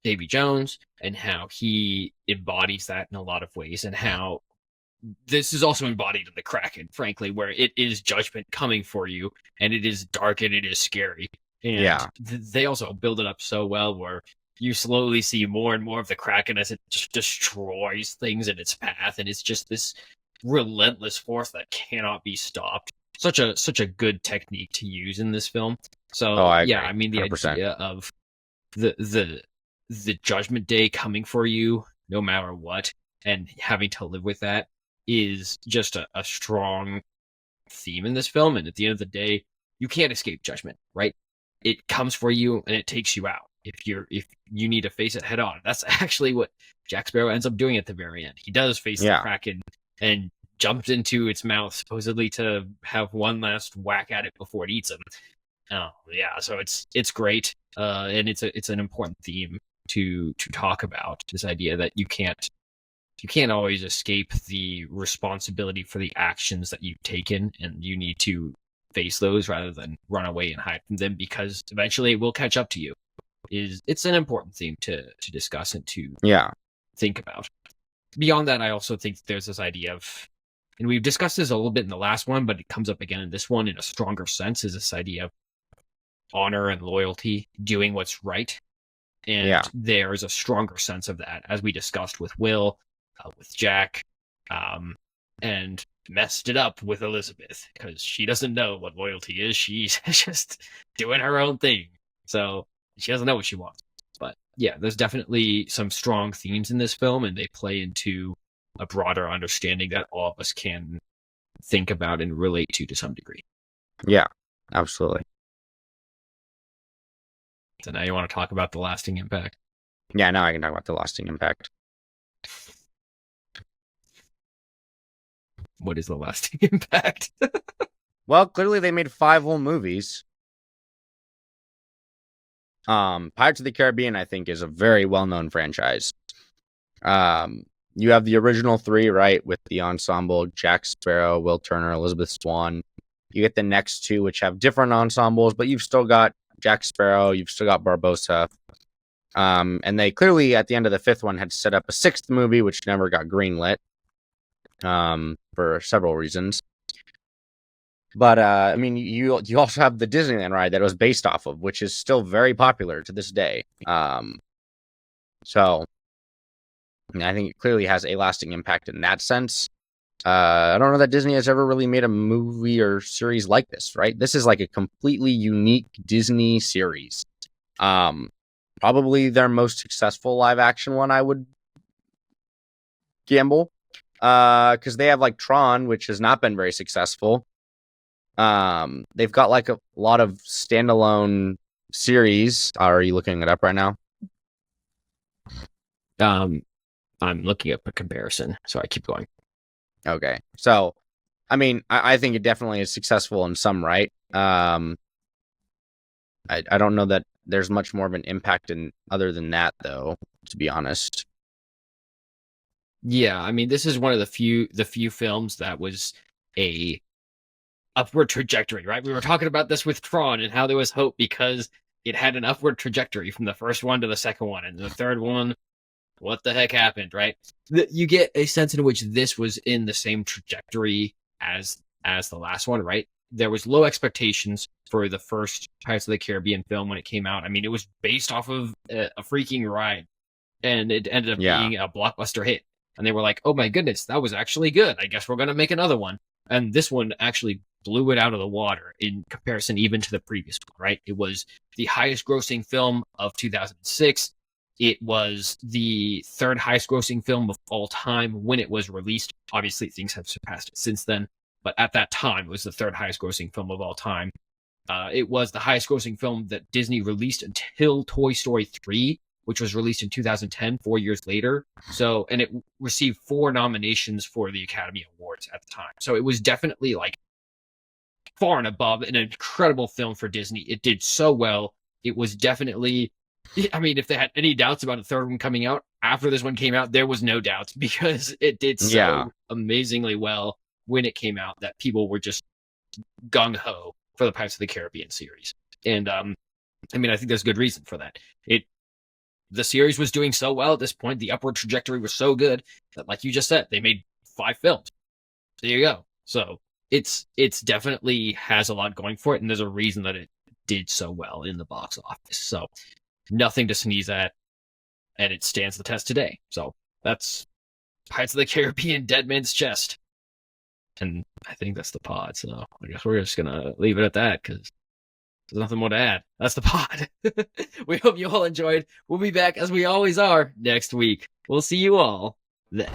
Speaker 1: Davy Jones, and how he embodies that in a lot of ways, and how this is also embodied in the Kraken, frankly, where it is judgment coming for you, and it is dark and it is scary. And they also build it up so well where you slowly see more and more of the Kraken as it just destroys things in its path, and it's just this relentless force that cannot be stopped. Such a good technique to use in this film. So I mean, the 100%. Idea of the Judgment Day coming for you no matter what, and having to live with that, is just a strong theme in this film. And at the end of the day, you can't escape judgment, right? It comes for you and it takes you out if you need to face it head on. That's actually what Jack Sparrow ends up doing at the very end. He does face the Kraken and jumps into its mouth, supposedly to have one last whack at it before it eats him. So it's great, and it's an important theme to talk about, this idea that you can't always escape the responsibility for the actions that you've taken, and you need to face those rather than run away and hide from them, because eventually it will catch up to you. It's an important theme to discuss and to think about. Beyond that, I also think there's this idea of, and we've discussed this a little bit in the last one, but it comes up again in this one in a stronger sense, is this idea of honor and loyalty, doing what's right. And there's a stronger sense of that, as we discussed with Will, with Jack, and messed it up with Elizabeth, because she doesn't know what loyalty is. She's just doing her own thing. So she doesn't know what she wants. But yeah, there's definitely some strong themes in this film, and they play into a broader understanding that all of us can think about and relate to some degree.
Speaker 2: Yeah, absolutely.
Speaker 1: So now you want to talk about the lasting impact?
Speaker 2: Yeah, now I can talk about the lasting impact.
Speaker 1: What is the lasting impact?
Speaker 2: Well, clearly they made 5 whole movies. Pirates of the Caribbean, I think, is a very well-known franchise. You have the original 3, right, with the ensemble, Jack Sparrow, Will Turner, Elizabeth Swann. You get the next 2, which have different ensembles, but you've still got Jack Sparrow, you've still got Barbossa. And they clearly, at the end of the 5th one, had set up a 6th movie, which never got greenlit, for several reasons. But, I mean, you also have the Disneyland ride that it was based off of, which is still very popular to this day. So, I think it clearly has a lasting impact in that sense. I don't know that Disney has ever really made a movie or series like this, right? This is like a completely unique Disney series. Probably their most successful live action one, I would gamble. Because they have like Tron, which has not been very successful. They've got like a lot of standalone series. Are you looking it up right now?
Speaker 1: I'm looking up a comparison, so I keep going.
Speaker 2: Okay. So, I mean, I think it definitely is successful in some right. I don't know that there's much more of an impact other than that, though, to be honest.
Speaker 1: Yeah, I mean, this is one of the few films that was a upward trajectory, right? We were talking about this with Tron and how there was hope because it had an upward trajectory from the first one to the second one, and the third one, what the heck happened, right? You get a sense in which this was in the same trajectory as the last one, right? There was low expectations for the first Pirates of the Caribbean film when it came out. I mean, it was based off of a freaking ride, and it ended up being a blockbuster hit. And they were like, oh my goodness, that was actually good. I guess we're going to make another one. And this one actually blew it out of the water in comparison even to the previous one, right? It was the highest grossing film of 2006. It was the 3rd highest grossing film of all time when it was released. Obviously, things have surpassed it since then. But at that time, it was the 3rd highest grossing film of all time. It was the highest grossing film that Disney released until Toy Story 3, which was released in 2010, 4 years later. So, and it received 4 nominations for the Academy Awards at the time. So it was definitely like far and above an incredible film for Disney. It did so well. It was definitely, I mean, if they had any doubts about the third one coming out, after this one came out, there was no doubts because it did so amazingly well when it came out that people were just gung-ho for the Pirates of the Caribbean series. And, I mean, I think there's good reason for that. The series was doing so well at this point. The upward trajectory was so good that, like you just said, they made 5 films. There you go. So it's definitely has a lot going for it, and there's a reason that it did so well in the box office. So nothing to sneeze at, and it stands the test today. So that's Pirates of the Caribbean, Dead Man's Chest. And I think that's the pod. So I guess we're just going to leave it at that because there's nothing more to add. That's the pod. We hope you all enjoyed. We'll be back as we always are next week. We'll see you all then.